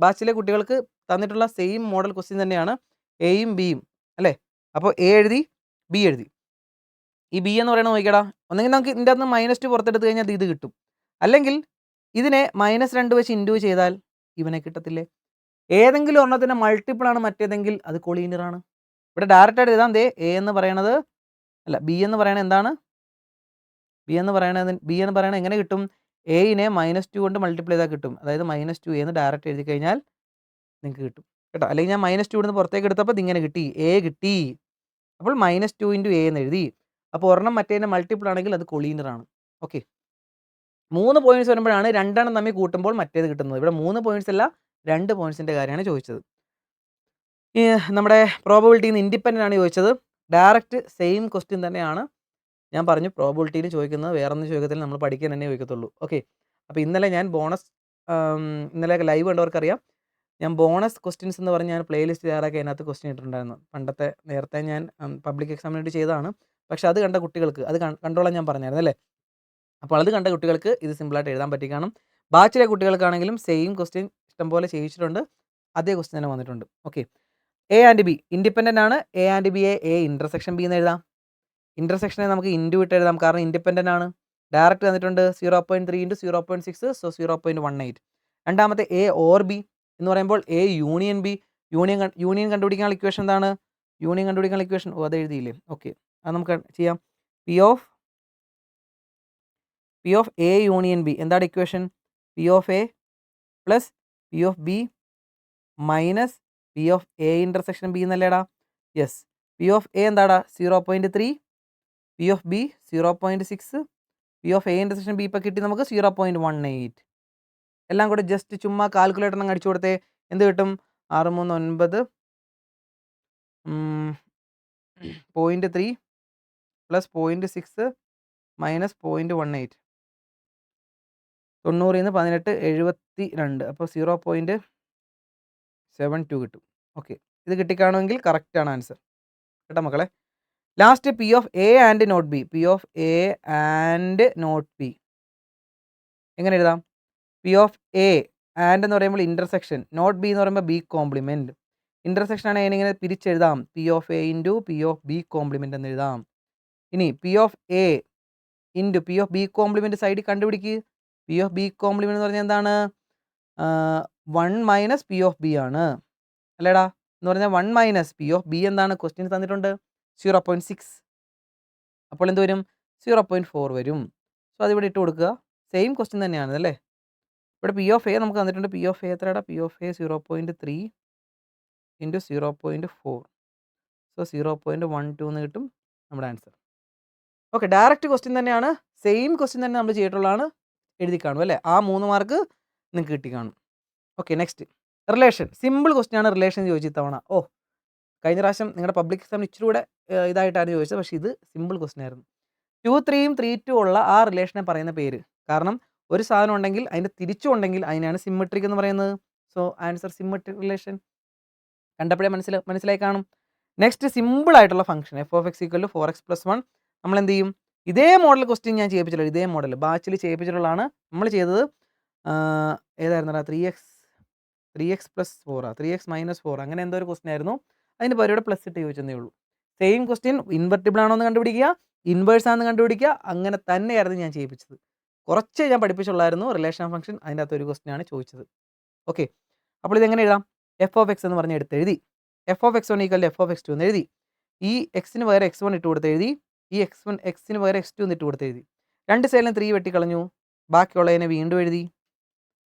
ബാച്ചിലെ കുട്ടികൾക്ക് തന്നിട്ടുള്ള സെയിം മോഡൽ ക്വസ്റ്റ്യൻ തന്നെയാണ്, എയും ബിയും അല്ലേ. അപ്പോൾ എ എഴുതി, ബി എഴുതി. ഈ ബി എന്ന് പറയുന്നത് നോക്കിക്കടാ, ഒന്നെങ്കിൽ നമുക്ക് ഇതിൻ്റെ അകത്ത് -2 പുറത്തെടുത്ത് കഴിഞ്ഞാൽ ഇത് കിട്ടും. അല്ലെങ്കിൽ ഇതിനെ -2 വെച്ച് ഇൻറ്റു ചെയ്താൽ ഇവനെ കിട്ടത്തില്ലേ. ഏതെങ്കിലും ഒരെണ്ണത്തിൻ്റെ മൾട്ടിപ്പിളാണ് മറ്റേതെങ്കിൽ അത് കൊളീനിയർ ആണ്. ഇവിടെ ഡയറക്റ്റായിട്ട് എഴുതാം. എ എന്ന് പറയണത് അല്ല, ബി എന്ന് പറയണത് എന്താണ്? ബി എന്ന് പറയണത് എങ്ങനെ കിട്ടും? എനെ -2 കൊണ്ട് മൾട്ടിപ്ലൈ ചെയ്താൽ കിട്ടും. അതായത് -2 എന്ന് ഡയറക്റ്റ് എഴുതി കഴിഞ്ഞാൽ നിങ്ങൾക്ക് കിട്ടും കേട്ടോ. അല്ലെങ്കിൽ ഞാൻ -2 നിന്ന് പുറത്തേക്ക് എടുത്തപ്പോൾ ഇതിങ്ങനെ കിട്ടി, എ കിട്ടി. അപ്പോൾ -2 × a എന്ന് എഴുതി. അപ്പോൾ ഒരെണ്ണം മറ്റേതിൻ്റെ മൾട്ടിപ്പിൾ ആണെങ്കിൽ അത് കൊളീനിയർ ആണ്. ഓക്കെ, 3 പോയിന്റ്സ് വരുമ്പോഴാണ് രണ്ടെണ്ണം തമ്മിൽ കൂട്ടുമ്പോൾ മറ്റേത് കിട്ടുന്നത്. ഇവിടെ 3 പോയിന്റ്സ് അല്ല, 2 പോയിന്റ്സിൻ്റെ കാര്യമാണ് ചോദിച്ചത്. നമ്മുടെ പ്രോബബിലിറ്റിയിൽ നിന്ന് ഇൻഡിപെൻഡൻ്റ് ആണ് ചോദിച്ചത്. ഡയറക്റ്റ് സെയിം ക്വസ്റ്റ്യൻ തന്നെയാണ്. ഞാൻ പറഞ്ഞു പ്രോബബിലിറ്റിയിൽ ചോദിക്കുന്നത് വേറൊന്നും ചോദിക്കത്തില്ല, നമ്മൾ പഠിക്കാൻ തന്നെ ചോദിക്കത്തുള്ളൂ. ഓക്കെ, അപ്പോൾ ഇന്നലെ ഞാൻ ഇന്നലെ ലൈവ് കണ്ടവർക്കറിയാം, ഞാൻ ബോണസ് ക്വസ്റ്റ്യൻസ് എന്ന് പറഞ്ഞ് ഞാൻ പ്ലേലിസ്റ്റ് തയ്യാറാക്കി അതിനകത്ത് ക്വസ്റ്റ്യൻ ഇട്ടിട്ടുണ്ടായിരുന്നു. നേരത്തെ ഞാൻ പബ്ലിക് എക്സാമിന് വേണ്ടി ചെയ്തതാണ്. പക്ഷേ അത് കണ്ട കുട്ടികൾക്ക് അത് കണ്ടോളാൻ ഞാൻ പറഞ്ഞായിരുന്നു അല്ലേ. അപ്പോൾ അത് കണ്ട കുട്ടികൾക്ക് ഇത് സിമ്പിളായിട്ട് എഴുതാൻ പറ്റി കാണും. ബാച്ചിലെ കുട്ടികൾക്കാണെങ്കിലും സെയിം ക്വസ്റ്റ്യൻ ഇഷ്ടംപോലെ ചെയ്യിച്ചിട്ടുണ്ട്. അതേ ക്വസ്റ്റ്യൻ തന്നെ വന്നിട്ടുണ്ട്. Okay, A and B independent ആണ്. എ ആൻഡ് ബിയെ ഇൻ്റർസെക്ഷൻ ബി എന്ന് എഴുതാം. ഇൻ്റർസെക്ഷനെ നമുക്ക് ഇൻറ്റു ഇട്ട് എഴുതാം, കാരണം ഇൻഡിപെൻഡൻ്റ് ആണ്. ഡയറക്റ്റ് തന്നിട്ടുണ്ട് 0.3 × 0.6, സോ 0.18. രണ്ടാമത്തെ എ ഓർ ബി എന്ന് പറയുമ്പോൾ എ യൂണിയൻ ബി. യൂണിയൻ കണ്ടുപിടിക്കാനുള്ള ഇക്വേഷൻ എന്താണ്? ഇക്വേഷൻ അത് എഴുതിയില്ലേ. ഓക്കെ, അത് നമുക്ക് ചെയ്യാം. P of A union B എന്താണ് equation? P of A plus P of B minus P of A intersection B എന്നല്ലേടാ. യെസ്, പി ഓഫ് എ എന്താടാ 0.3, P of B 0.6, P of A intersection B ഇപ്പോൾ കിട്ടി നമുക്ക് 0.18. എല്ലാം കൂടെ just ചുമ്മാ കാൽക്കുലേറ്ററിന് അടിച്ചു കൊടുത്തേ എന്ത് കിട്ടും? 6 3 9 0.3 പ്ലസ് 0.6 മൈനസ് 0.18 90 18 72 അപ്പോൾ 0.72 കിട്ടും. ഓക്കെ, ഇത് കിട്ടിക്കാണുമെങ്കിൽ കറക്റ്റാണ് ആൻസർ കേട്ടോ മക്കളെ. Last P of A and not B. P of A and not B എങ്ങനെ എഴുതാം? പി ഓഫ് എ ആൻഡ് എന്ന് പറയുമ്പോൾ ഇൻ്റർസെക്ഷൻ, നോട്ട് ബി എന്ന് പറയുമ്പോൾ ബി കോംപ്ലിമെൻറ്റ്. ഇൻ്റർസെക്ഷൻ ആണ് ഇങ്ങനെ പിരിച്ചെഴുതാം. P of A into P of B complement എന്ന് എഴുതാം. ഇനി P of A into P of B complement സൈഡിൽ കണ്ടുപിടിക്കുക. പി ഓഫ് ബി കോംപ്ലിമെൻറ്റ് എന്ന് പറഞ്ഞാൽ എന്താണ്? 1 മൈനസ് പി ഓഫ് ബി ആണ് അല്ലേടാ? എന്ന് പറഞ്ഞാൽ 1 മൈനസ് പി ഓഫ് ബി എന്താണ്? ക്വസ്റ്റ്യൻ തന്നിട്ടുണ്ട് 0.6. അപ്പോൾ എന്ത് വരും? 0.4 വരും. സോ അതിവിടെ ഇട്ട് കൊടുക്കുക. സെയിം ക്വസ്റ്റ്യൻ തന്നെയാണ് അല്ലേ? ഇവിടെ പി ഓഫ് എ നമുക്ക് തന്നിട്ടുണ്ട്. പി ഓഫ് എ എത്രയാടാ? P of A 0.3 into 0.4. So 0.12 എന്ന് കിട്ടും നമ്മുടെ ആൻസർ. ഓക്കെ, ഡയറക്റ്റ് ക്വസ്റ്റ്യൻ തന്നെയാണ്. സെയിം ക്വസ്റ്റ്യൻ തന്നെ നമ്മൾ ചെയ്തിട്ടുള്ളതാണ്. എഴുതി കാണും അല്ലേ? ആ 3 മാർക്ക് നിങ്ങൾക്ക് കിട്ടി കാണും. Okay, next relation. Simple question ആണ് റിലേഷൻ ചോദിച്ചു ഇത്തവണ. കഴിഞ്ഞ പ്രാവശ്യം നിങ്ങളുടെ പബ്ലിക് എക്സാമിന് ഇച്ചിരി കൂടെ ഇതായിട്ടാണ് ചോദിച്ചത്. പക്ഷേ ഇത് സിമ്പിൾ ക്വസ്റ്റ്യൻ ആയിരുന്നു. 2 3 3 2 ഉള്ള ആ റിലേഷനെ പറയുന്ന പേര്. കാരണം ഒരു സാധനം ഉണ്ടെങ്കിൽ അതിൻ്റെ തിരിച്ചും ഉണ്ടെങ്കിൽ അതിനാണ് സിമ്മെട്രിക് എന്ന് പറയുന്നത്. So answer symmetric relation. കണ്ടപ്പോഴേ മനസ്സിലായി കാണും. നെക്സ്റ്റ് സിമ്പിൾ ആയിട്ടുള്ള function F of X equal to 4x + 1. നമ്മൾ എന്ത് ചെയ്യും? ഇതേ മോഡൽ ക്വസ്റ്റ്യൻ ഞാൻ ചെയ്യിപ്പിച്ചിട്ടുള്ളത്. ഇതേ മോഡൽ ബാച്ചിൽ ചെയ്യിപ്പിച്ചിട്ടുള്ളതാണ്. നമ്മൾ ചെയ്തത് ഏതായിരുന്നടാ? 3x + 4 3x - 4 അങ്ങനെ എന്തോ ഒരു ക്വസ്റ്റ്യൻ ആയിരുന്നു. അതിന് പരിപാടി പ്ലസ് ഇട്ട് ചോദിച്ചതേ ഉള്ളൂ. സെയിം ക്വസ്റ്റ്യൻ ഇൻവെർട്ടിബിൾ ആണോ എന്ന് കണ്ടുപിടിക്കുക, ഇൻവേഴ്സ് ആണെന്ന് കണ്ടുപിടിക്കുക. അങ്ങനെ തന്നെയായിരുന്നു ഞാൻ ചെയ്യിപ്പിച്ചത്. കുറച്ച് ഞാൻ പഠിപ്പിച്ചുള്ളായിരുന്നു റിലേഷൻ ഫംഗ്ഷൻ. അതിൻ്റെ അകത്ത് ഒരു ക്വസ്റ്റ്യൻ ആണ് ചോദിച്ചത്. ഓക്കെ, അപ്പോൾ ഇതെങ്ങനെ എഴുതാം? എഫ് ഓഫ് എക്സ് എന്ന് പറഞ്ഞ് എടുത്തെഴുതി. F of x 1 equal to f of x 2 എന്ന് എഴുതി. ഈ എക്സിന് പകരം x1 ഇട്ട് കൊടുത്ത് എഴുതി. ഈ എക്സിന് പകരം x2 എന്ന് ഇട്ട് കൊടുത്ത് എഴുതി. രണ്ട് സൈഡിലും 3 വെട്ടിക്കളഞ്ഞു. ബാക്കിയുള്ളതിനെ വീണ്ടും എഴുതി.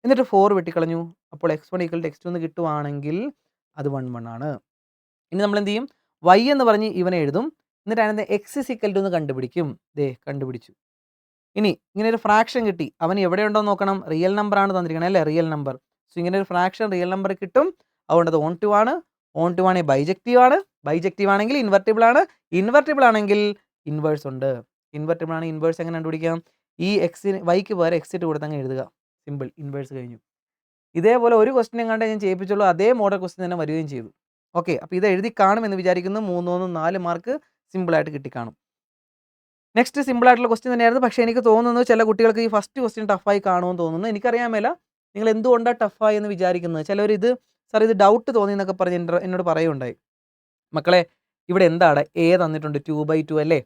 എന്നിട്ട് 4 വെട്ടിക്കളഞ്ഞു. അപ്പോൾ x1 ഈക്വൽ ടു x2 എന്ന് കിട്ടുവാണെങ്കിൽ അത് 1 1 ആണ്. ഇനി നമ്മൾ എന്ത് ചെയ്യും? y എന്ന് പറഞ്ഞ് ഇവനെ എഴുതും. എന്നിട്ട് അതിനകത്ത് x ഈക്വൽ ടു എന്ന് കണ്ടുപിടിക്കും. ദേ കണ്ടുപിടിച്ചു. ഇനി ഇങ്ങനെ ഒരു ഫ്രാക്ഷൻ കിട്ടി. അവൻ എവിടെ ഉണ്ടോ നോക്കണം. റിയൽ നമ്പർ ആണ് തന്നിരിക്കുന്നത് അല്ലേ? Real number. സോ ഇങ്ങനെ ഒരു ഫ്രാക്ഷൻ റിയൽ നമ്പർ കിട്ടും. അതുകൊണ്ട് അത് ഓൺ ടു ആണ്. ഓൺ ടു ആണെങ്കിൽ ബൈജക്റ്റീവ് ആണ്. ബൈജക്റ്റീവ് ആണെങ്കിൽ ഇൻവെർട്ടിബിൾ ആണ്. ഇൻവെർട്ടിബിൾ ആണെങ്കിൽ ഇൻവേഴ്സ് ഉണ്ട്. ഇൻവെർട്ടിബിൾ ആണ്. ഇൻവേഴ്സ് എങ്ങനെ കണ്ടുപിടിക്കാം? ഈ വൈക്ക് പകരം എക്സ് ഇട്ട് കൊടുത്ത് അങ്ങ് എഴുതുക. സിമ്പിൾ, ഇൻവേഴ്സ് കഴിഞ്ഞു. ഇതേപോലെ ഒരു ക്വസ്റ്റ്യൻ കണ്ടേ ഞാൻ ചെയ്യിപ്പിച്ചുള്ളൂ. അതേ മോഡൽ ക്വസ്റ്റ്യൻ തന്നെ വരികയും ചെയ്തു. ഓക്കെ, അപ്പോൾ ഇത് എഴുതി കാണുമെന്ന് വിചാരിക്കുന്നു. 3 4 മാർക്ക് സിമ്പിളായിട്ട് കിട്ടിക്കാണും. നെക്സ്റ്റ് സിമ്പിൾ ആയിട്ടുള്ള ക്വസ്റ്റ്യൻ തന്നെയായിരുന്നു. പക്ഷേ എനിക്ക് തോന്നുന്നു ചില കുട്ടികൾക്ക് ഈ ഫസ്റ്റ് ക്വസ്റ്റ്യൻ ടഫായി കാണുമെന്ന് തോന്നുന്നു. എനിക്കറിയാൻ മേല നിങ്ങൾ എന്തുകൊണ്ടാണ് ടഫായി എന്ന് വിചാരിക്കുന്നത്. ചിലവർ ഇത് സാർ ഇത് ഡൗട്ട് തോന്നി എന്നൊക്കെ പറഞ്ഞ് എന്നോട് പറയുകയുണ്ടായി. മക്കളെ ഇവിടെ എന്താണ്? എ തന്നിട്ടുണ്ട് 2/2 അല്ലേ?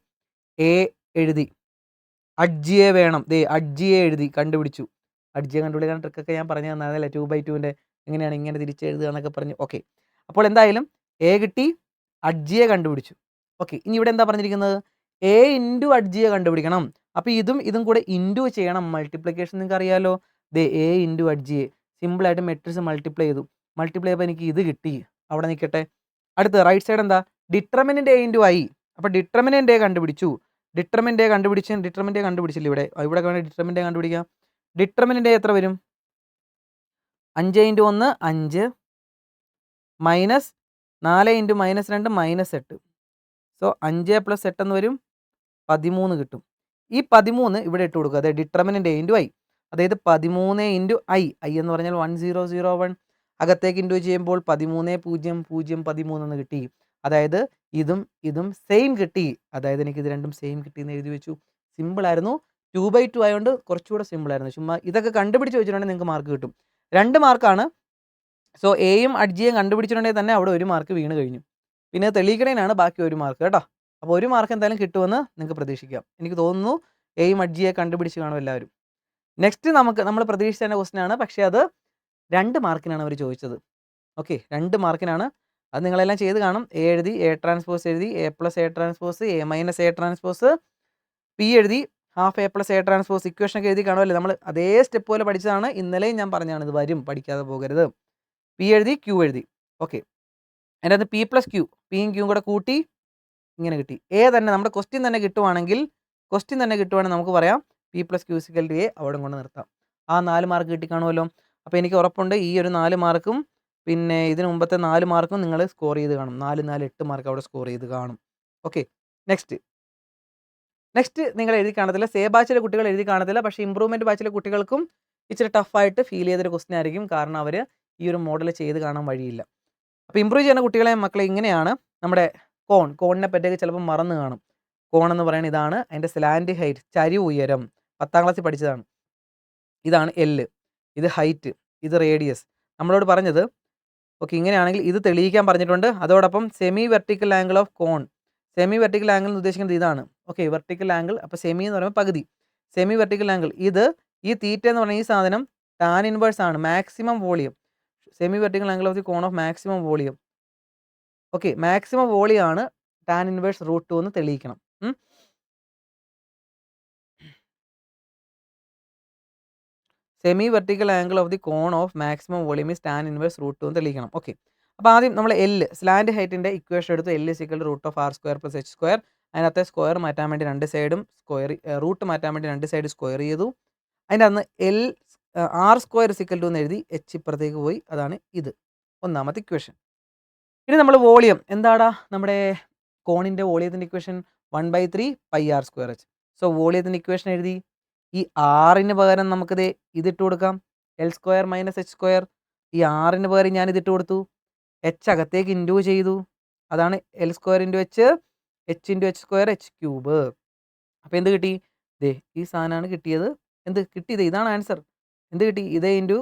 എ എഴുതി. അഡ്ജിയെ വേണം. ദേ അഡ്ജിയെ എഴുതി കണ്ടുപിടിച്ചു. അഡ്ജിയെ കണ്ടുപിടിക്കാൻ ട്രിക്കൊക്കെ ഞാൻ പറഞ്ഞു തന്നതല്ലേ? 2/2ൻ്റെ എങ്ങനെയാണ് ഇങ്ങനെ തിരിച്ചെഴുതുക എന്നൊക്കെ പറഞ്ഞു. ഓക്കെ, അപ്പോൾ എന്തായാലും എ കിട്ടി. അഡ്ജിയെ കണ്ടുപിടിച്ചു. ഓക്കെ, ഇനി ഇവിടെ എന്താ പറഞ്ഞിരിക്കുന്നത്? എ ഇൻറ്റു അഡ്ജിയെ കണ്ടുപിടിക്കണം. അപ്പോൾ ഇതും കൂടെ ഇൻറ്റു ചെയ്യണം. മൾട്ടിപ്ലിക്കേഷൻ നിങ്ങൾക്ക് അറിയാമല്ലോ. ദേ എ ഇൻറ്റു അഡ്ജിയെ സിമ്പിളായിട്ട് മെട്രിക്സ് മൾട്ടിപ്ലൈ ചെയ്തു. മൾട്ടിപ്ലൈ ചെയ്തപ്പോൾ എനിക്ക് ഇത് കിട്ടി. അവിടെ നിൽക്കട്ടെ. അടുത്ത് റൈറ്റ് സൈഡ് എന്താ? Determinant A into I. അപ്പോൾ ഡിറ്റർമിനൻ്റ് എ കണ്ടുപിടിച്ചു. ഡിറ്റർമിനൻ്റ് എ കണ്ടുപിടിച്ചില്ല ഇവിടെ. ഇവിടെ വേണമെങ്കിൽ ഡിറ്റർമിനൻ്റ് എ കണ്ടുപിടിക്കാം. ഡിറ്റർമിനൻ്റ് എ എത്ര വരും? 5 × 1 5 മൈനസ് 4 × -2 -8. സോ 5 + 8 എന്ന് വരും 13 കിട്ടും. ഈ 13 ഇവിടെ ഇട്ട് കൊടുക്കുക. അതായത് ഡിറ്റർമിനൻ്റ് എ ഇൻറ്റു ഐ. അതായത് 13 ഇൻറ്റു ഐ. ഐ എന്ന് പറഞ്ഞാൽ 1001. അകത്തേക്ക് ഇൻറ്റു ചെയ്യുമ്പോൾ 13 0 0 13 എന്ന് കിട്ടി. അതായത് ഇതും സെയിം കിട്ടി. അതായത് എനിക്ക് ഇത് രണ്ടും സെയിം കിട്ടിയെന്ന് എഴുതി വെച്ചു. സിമ്പിളായിരുന്നു. 2/2 ആയതുകൊണ്ട് കുറച്ചുകൂടെ സിമ്പിളായിരുന്നു. ചുമ്മാ ഇതൊക്കെ കണ്ടുപിടിച്ച് വെച്ചിട്ടുണ്ടെങ്കിൽ നിങ്ങൾക്ക് മാർക്ക് കിട്ടും. 2 മാർക്കാണ്. സോ എയും അഡ്ജിയും കണ്ടുപിടിച്ചിട്ടുണ്ടെങ്കിൽ തന്നെ അവിടെ 1 മാർക്ക് വീണ് കഴിഞ്ഞു. പിന്നെ തെളിയിക്കണേനാണ് ബാക്കി 1 മാർക്ക് കേട്ടോ. അപ്പോൾ 1 മാർക്ക് എന്തായാലും കിട്ടുമെന്ന് നിങ്ങൾക്ക് പ്രതീക്ഷിക്കാം. എനിക്ക് തോന്നുന്നു എയും അഡ്ജിയെ കണ്ടുപിടിച്ച് കാണും എല്ലാവരും. നെക്സ്റ്റ് നമ്മൾ പ്രതീക്ഷിച്ച ക്വസ്റ്റ്യൻ ആണ്. പക്ഷേ അത് 2 മാർക്കിനാണ് അവർ ചോദിച്ചത്. ഓക്കെ, 2 മാർക്കിനാണ്. അത് നിങ്ങളെല്ലാം ചെയ്ത് കാണും. എ എഴുതി, എ ട്രാൻസ്പോസ് എഴുതി, A plus A transpose, A minus A transpose, P എഴുതി, half A plus A transpose ഇക്വേഷനൊക്കെ എഴുതി കാണുമല്ലേ? നമ്മൾ അതേ സ്റ്റെപ്പ് പോലെ പഠിച്ചതാണ്. ഇന്നലെയും ഞാൻ പറഞ്ഞതാണ് ഇത് വരും, പഠിക്കാതെ പോകരുത്. പി എഴുതി, ക്യൂ എഴുതി. ഓക്കെ, അതിൻ്റെ അത് പി പ്ലസ് ക്യൂ, പിയും ക്യൂവും കൂടെ കൂട്ടി ഇങ്ങനെ കിട്ടി. എ തന്നെ നമ്മുടെ ക്വസ്റ്റ്യൻ തന്നെ കിട്ടുവാണെങ്കിൽ നമുക്ക് പറയാം P plus Q equal to A. അവിടെ കൊണ്ട് നിർത്താം. ആ 4 മാർക്ക് കിട്ടി കാണുമല്ലോ. അപ്പോൾ എനിക്ക് ഉറപ്പുണ്ട് ഈ ഒരു 4 മാർക്കും പിന്നെ ഇതിന് മുമ്പത്തെ 4 മാർക്കും നിങ്ങൾ സ്കോർ ചെയ്ത് കാണും. 4 4 8 മാർക്ക് അവിടെ സ്കോർ ചെയ്ത് കാണും. ഓക്കെ, നെക്സ്റ്റ് നെക്സ്റ്റ് നിങ്ങൾ എഴുതി കാണത്തില്ല, സേ ബാച്ചിലെ കുട്ടികൾ എഴുതി കാണത്തില്ല. പക്ഷേ ഇംപ്രൂവ്മെൻറ്റ് ബാച്ചിലെ കുട്ടികൾക്കും ഇച്ചിരി ടഫായിട്ട് ഫീൽ ചെയ്തൊരു ക്വസ്റ്റ്യൻ ആയിരിക്കും. കാരണം അവർ ഈ ഒരു മോഡൽ ചെയ്ത് കാണാൻ വഴിയില്ല. അപ്പോൾ ഇംപ്രൂവ് ചെയ്യുന്ന കുട്ടികളെ മക്കളെ ഇങ്ങനെയാണ് നമ്മുടെ കോണിനെ പറ്റിയൊക്കെ ചിലപ്പോൾ മറന്ന് കാണും. കോൺ എന്ന് പറയുന്നത് ഇതാണ്. അതിൻ്റെ സ്ലാൻഡ് ഹൈറ്റ്, ചരിവ് ഉയരം 10ാം ക്ലാസ്സിൽ പഠിച്ചതാണ്. ഇതാണ് എല്ല്, ഇത് ഹൈറ്റ്, ഇത് റേഡിയസ്. നമ്മളോട് പറഞ്ഞത് ഓക്കെ ഇങ്ങനെയാണെങ്കിൽ ഇത് തെളിയിക്കാൻ പറഞ്ഞിട്ടുണ്ട്. അതോടൊപ്പം semi vertical angle of cone. Semi vertical angle എന്ന് ഉദ്ദേശിക്കുന്നത് ഇതാണ്. ഓക്കെ വെർട്ടിക്കൽ ആംഗിൾ, അപ്പോൾ സെമി എന്ന് പറയുമ്പോൾ പകുതി. സെമി വെർട്ടിക്കൽ ആംഗിൾ ഇത് ഈ തീറ്റ എന്ന് പറഞ്ഞ ഈ സാധനം ടാൻ ഇൻവേഴ്സ് ആണ്, maximum volume. Semi vertical angle of the cone of maximum volume. Okay maximum volume ആണ് ടാൻ ഇൻവേഴ്സ് √2 എന്ന് തെളിയിക്കണം. Semi vertical angle of the cone of maximum volume is tan inverse √2 എന്ന് തെളിയിക്കണം. ഓക്കെ അപ്പോൾ ആദ്യം നമ്മൾ slant ഹൈറ്റിൻ്റെ ഇക്വേഷൻ എടുത്തു. L √(r² + h²). അതിനകത്തെ സ്ക്വയർ മാറ്റാൻ വേണ്ടി രണ്ട് സൈഡും റൂട്ട് മാറ്റാൻ വേണ്ടി രണ്ട് സൈഡ് സ്ക്വയർ ചെയ്തു. അതിൻ്റെ അന്ന് r² എന്ന് എഴുതി, h ഇപ്പുറത്തേക്ക് പോയി. അതാണ് ഇത് ഒന്നാമത്തെ ഇക്വേഷൻ. ഇനി നമ്മൾ വോളിയം എന്താടാ, നമ്മുടെ കോണിൻ്റെ വോളിയത്തിൻ്റെ ഇക്വേഷൻ 1/3 πr²h. സോ വോളിയത്തിൻ്റെ ഇക്വേഷൻ എഴുതി. ഈ ആറിന് പകരം നമുക്കിത് ഇതിട്ട് കൊടുക്കാം, L² - h². ഈ ആറിന് പകരം ഞാൻ ഇതിട്ട് കൊടുത്തു, h അകത്തേക്ക് ഇൻറ്റു ചെയ്തു. അതാണ് L² × h, h × h², h³. അപ്പോൾ എന്ത് കിട്ടി? ഈ സാധനമാണ് കിട്ടിയത്. എന്ത് കിട്ടിയത്? ഇതാണ് ആൻസർ. എന്ത് കിട്ടി? ഇത് ഇൻറ്റു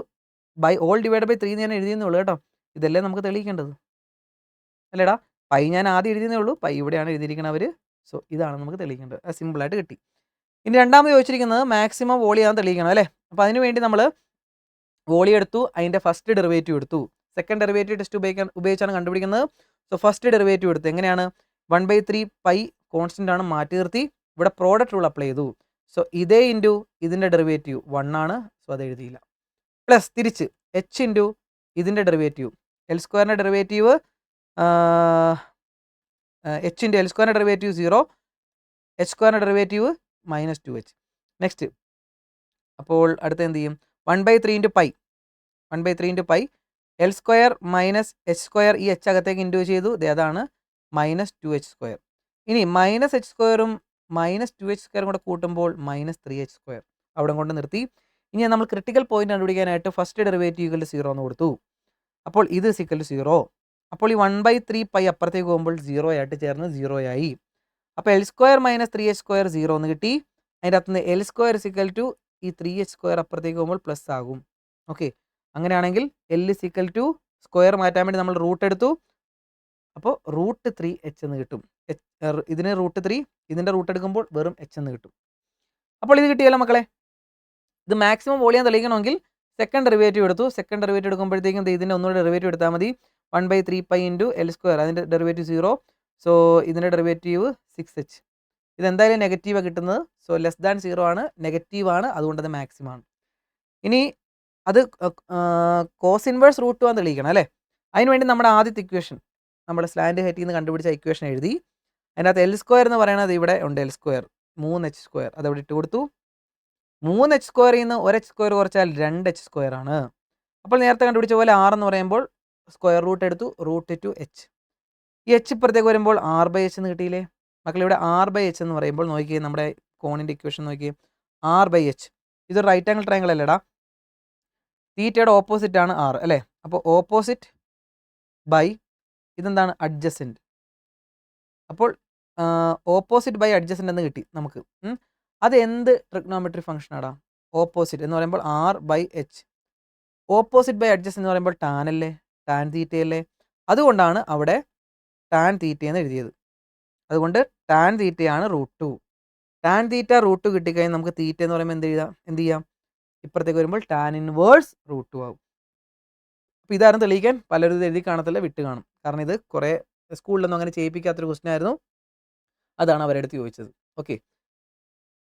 ഓൾ ഡിവൈഡ് ബൈ 3 ഞാൻ എഴുതിയെന്നേ ഉള്ളൂ കേട്ടോ. ഇതല്ലേ നമുക്ക് തെളിയിക്കേണ്ടത് അല്ലേടാ. പൈ ഞാൻ ആദ്യം എഴുതിയെന്നേ ഉള്ളൂ, പൈ ഇവിടെയാണ് എഴുതിയിരിക്കുന്നത് അവർ. സോ ഇതാണ് നമുക്ക് തെളിയിക്കേണ്ടത്. സിമ്പിളായിട്ട് കിട്ടി. ഇനി രണ്ടാമത് ചോദിച്ചിരിക്കുന്നത് മാക്സിമം വോളിയം തെളിയിക്കണം അല്ലേ. അപ്പോൾ അതിന് വേണ്ടി നമ്മൾ വോളിയം എടുത്തു, അതിൻ്റെ ഫസ്റ്റ് ഡെറിവേറ്റീവ് എടുത്തു. സെക്കൻഡ് ഡെറിവേറ്റീവ് ടെസ്റ്റ് ഉപയോഗിച്ചാണ് കണ്ടുപിടിക്കുന്നത്. സോ ഫസ്റ്റ് ഡെറിവേറ്റീവ് എടുത്തു. എങ്ങനെയാണ്? 1/3 പൈ കോൺസ്റ്റൻ്റ് ആണ്, മാറ്റി നിർത്തി. ഇവിടെ പ്രോഡക്റ്റ് റൂൾ അപ്ലൈ ചെയ്തു. സോ ഇതേ ഇൻറ്റു ഇതിൻ്റെ ഡെറിവേറ്റീവ് 1 ആണ്. സോ അത് എഴുതിയില്ല. പ്ലസ് തിരിച്ച് h ഇൻറ്റു ഇതിൻ്റെ derivative, L² derivative h into L² derivative 0, h² derivative -2h. Next അപ്പോൾ അടുത്ത എന്ത് ചെയ്യും? 1/3 × പൈ, 1/3 × പൈ L² - h². ഈ h അകത്തേക്ക് ഇൻറ്റു ചെയ്തു, അതാണ് -2h². ഇനി -h²ഉം -2h² കൂടെ കൂട്ടുമ്പോൾ -3h². അവിടെ കൊണ്ട് നിർത്തി. ഇനി നമ്മൾ ക്രിട്ടിക്കൽ പോയിന്റ് കണ്ടുപിടിക്കാനായിട്ട് ഫസ്റ്റ് ഡെറിവേറ്റീവ് = 0 എന്ന് കൊടുത്തു. അപ്പോൾ ഇത് = 0. അപ്പോൾ ഈ 1/3 പൈ അപ്പുറത്തേക്ക് പോകുമ്പോൾ 0 ആയിട്ട് ചേർന്ന് 0 ആയി. അപ്പോൾ L² - 3h² 0 എന്ന് കിട്ടി. അതിൻ്റെ അകത്ത് നിന്ന് L² = ഈ 3h² അപ്പുറത്തേക്ക് പോകുമ്പോൾ പ്ലസ് ആകും. ഓക്കെ അങ്ങനെയാണെങ്കിൽ L = സ്ക്വയർ മാറ്റാൻ വേണ്ടി നമ്മൾ റൂട്ട് എടുത്തു. അപ്പോൾ √3h എന്ന് കിട്ടും. ഇതിന് √3, ഇതിൻ്റെ റൂട്ട് എടുക്കുമ്പോൾ വെറും h എന്ന് കിട്ടും. അപ്പോൾ ഇത് കിട്ടിയല്ലോ മക്കളെ. ഇത് മാക്സിമം വോളിയം തെളിയിക്കണമെങ്കിൽ സെക്കൻഡ് ഡെറിവേറ്റീവ് എടുത്തു. സെക്കൻഡ് ഡെറിവേറ്റീവ് എടുക്കുമ്പോഴത്തേക്കും ഇതിൻ്റെ ഒന്നുകൂടെ ഡെറിവേറ്റീവ് എടുത്താൽ മതി. 1/3 പൈ × L², അതിൻ്റെ ഡെറിവേറ്റീവ് 0. സോ ഇതിൻ്റെ ഡെറിവേറ്റീവ് 6h. ഇതെന്തായാലും നെഗറ്റീവാണ് കിട്ടുന്നത്. സോ <0 ആണ്, നെഗറ്റീവാണ്, അതുകൊണ്ട് അത് മാക്സിമം ആണ്. ഇനി അത് കോസ് ഇൻവേഴ്സ് √2 തെളിയിക്കണം അല്ലേ. അതിന് വേണ്ടി നമ്മുടെ ആദ്യത്തെ ഇക്വേഷൻ, നമ്മുടെ സ്ലാൻഡ് ഹൈറ്റിൽ നിന്ന് കണ്ടുപിടിച്ച ഇക്വേഷൻ എഴുതി. അതിനകത്ത് L² എന്ന് പറയുന്നത് ഇവിടെ ഉണ്ട്, L², 3h². അതവിടെ ഇട്ട് കൊടുത്തു. 3h² നിന്ന് 1h² കുറച്ചാൽ 2h² ആണ്. അപ്പോൾ നേരത്തെ കണ്ടുപിടിച്ച പോലെ r എന്ന് പറയുമ്പോൾ സ്ക്വയർ റൂട്ട് എടുത്തു, √2h. ഈ h ഇപ്പുറത്തേക്ക് വരുമ്പോൾ r/h എന്ന് കിട്ടിയില്ലേ മക്കൾ. ഇവിടെ r/h എന്ന് പറയുമ്പോൾ നോക്കിയേ, നമ്മുടെ കോണിൻ്റെ ഇക്വേഷൻ നോക്കിയേ, r/h. ഇതൊരു റൈറ്റ് ആംഗിൾ ട്രയാങ്കിൾ അല്ലേടാ. തീറ്റയുടെ ഓപ്പോസിറ്റ് ആണ് r അല്ലേ. അപ്പോൾ ഓപ്പോസിറ്റ് ബൈ ഇതെന്താണ്? അഡ്ജസൻറ്റ്. അപ്പോൾ ഓപ്പോസിറ്റ് ബൈ അഡ്ജസൻറ്റ് എന്ന് കിട്ടി നമുക്ക്. അത് എന്ത് ട്രിഗ്നോമെട്രി ഫംഗ്ഷൻ ആടാ? ഓപ്പോസിറ്റ് എന്ന് പറയുമ്പോൾ r/h. ഓപ്പോസിറ്റ് ബൈ അഡ്ജസൻറ്റ് എന്ന് പറയുമ്പോൾ ടാൻ അല്ലേ, ടാൻ തീറ്റയല്ലേ. അതുകൊണ്ടാണ് അവിടെ ടാൻ തീറ്റ എന്ന് എഴുതിയത്. അതുകൊണ്ട് ടാൻ തീറ്റയാണ് √2. ടാൻ തീറ്റ √2 കിട്ടിക്കഴിഞ്ഞാൽ നമുക്ക് തീറ്റ എന്ന് പറയുമ്പോൾ എന്ത് ചെയ്യാം? ഇപ്പുറത്തേക്ക് വരുമ്പോൾ ടാൻ ഇൻവേഴ്സ് √2 ആവും. അപ്പോൾ ഇതായിരുന്നു തെളിയിക്കാൻ. പലരും ഇത് എഴുതി കാണത്തില്ല, വിട്ട് കാണും. കാരണം ഇത് കുറേ സ്കൂളിലൊന്നും അങ്ങനെ ചെയ്യിപ്പിക്കാത്തൊരു ക്വസ്റ്റ്യൻ ആയിരുന്നു. അതാണ് അവരെടുത്ത് ചോദിച്ചത്. ഓക്കെ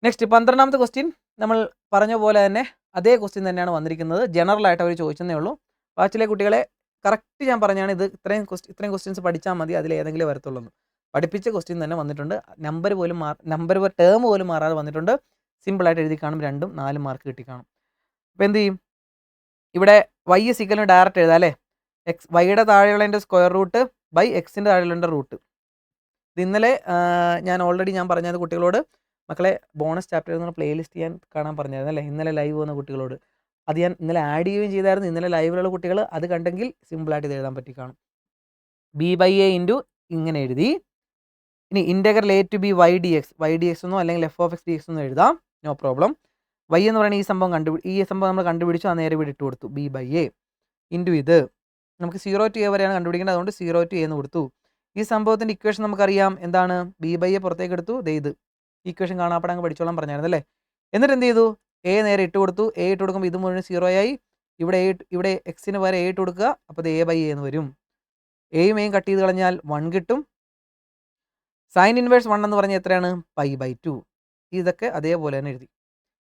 നെക്സ്റ്റ് 12ാമത്തെ ക്വസ്റ്റ്യൻ. നമ്മൾ പറഞ്ഞ പോലെ തന്നെ അതേ ക്വസ്റ്റ്യൻ തന്നെയാണ് വന്നിരിക്കുന്നത്. ജനറലായിട്ട് അവർ ചോദിച്ചതേ ഉള്ളൂ. ബാച്ചിലെ കുട്ടികളെ കറക്റ്റ് ഞാൻ പറഞ്ഞാണ്, ഇത് ഇത്രയും ക്വസ്റ്റ്യൻസ് പഠിച്ചാൽ മതി, അതിലേതെങ്കിലും വരത്തുള്ളൂ. പഠിപ്പിച്ച ക്വസ്റ്റ്യൻ തന്നെ വന്നിട്ടുണ്ട്. നമ്പർ ടേം പോലും മാറാതെ വന്നിട്ടുണ്ട്. സിമ്പിളായിട്ട് എഴുതി കാണും. 2ഉം 4 മാർക്ക് കിട്ടി കാണും. അപ്പോൾ എന്ത് ചെയ്യും? ഇവിടെ y = ഡയറക്റ്റ് എഴുതാം അല്ലേ. വൈയുടെ താഴെയുള്ളതിൻ്റെ സ്ക്വയർ റൂട്ട് ബൈ എക്സിൻ്റെ താഴെയുള്ള റൂട്ട്. ഇത് ഇന്നലെ ഞാൻ പറഞ്ഞത് കുട്ടികളോട് മക്കളെ ബോണസ് ചാപ്റ്റർ എന്നുള്ള പ്ലേലിസ്റ്റ് ഞാൻ കാണാൻ പറഞ്ഞായിരുന്നു അല്ലേ, ഇന്നലെ ലൈവ് വന്ന കുട്ടികളോട്. അത് ഞാൻ ഇന്നലെ ആഡ് ചെയ്യുകയും ചെയ്തായിരുന്നു. ഇന്നലെ ലൈവിലുള്ള കുട്ടികൾ അത് കണ്ടെങ്കിൽ സിമ്പിളായിട്ട് ഇത് എഴുതാൻ പറ്റി കാണും. b/a ഇൻറ്റു ഇങ്ങനെ എഴുതി. ഇനി integral a to b y dx എന്നോ അല്ലെങ്കിൽ f(x) dx എന്നോ എഴുതാം, നോ പ്രോബ്ലം. y എന്ന് പറയുന്ന ഈ സംഭവം നമ്മൾ കണ്ടുപിടിച്ചു, ആ നേരെ ഇവിടെ ഇട്ട് കൊടുത്തു. b/a ഇൻറ്റു ഇത് നമുക്ക് 0 to a വരെയാണ് കണ്ടുപിടിക്കേണ്ടത്, അതുകൊണ്ട് 0 to a എന്ന് കൊടുത്തു. ഈ സംഭവത്തിൻ്റെ ഇക്വേഷൻ നമുക്കറിയാം എന്താണ്, b/a പുറത്തേക്ക് എടുത്തു, ദേ ഇത് ഇക്വേഷൻ കാണാപ്പാടെ അങ്ങ് പഠിച്ചോളാൻ പറഞ്ഞായിരുന്നു അല്ലേ. എന്നിട്ട് എന്ത് ചെയ്തു, a നേരെ ഇട്ട് കൊടുത്തു. a ഇട്ട് കൊടുക്കുമ്പോൾ ഇത് മുഴുവൻ 0 ആയി. ഇവിടെ എക്സിന് പകരം a ഇട്ട് കൊടുക്കുക, അപ്പോൾ ഇത് a/a എന്ന് വരും. എയും എയും കട്ട് ചെയ്ത് കളഞ്ഞാൽ 1 കിട്ടും. സൈൻ ഇൻവേഴ്സ് 1 എന്ന് പറഞ്ഞാൽ എത്രയാണ്, π/2. ഇതൊക്കെ അതേപോലെ തന്നെ എഴുതി.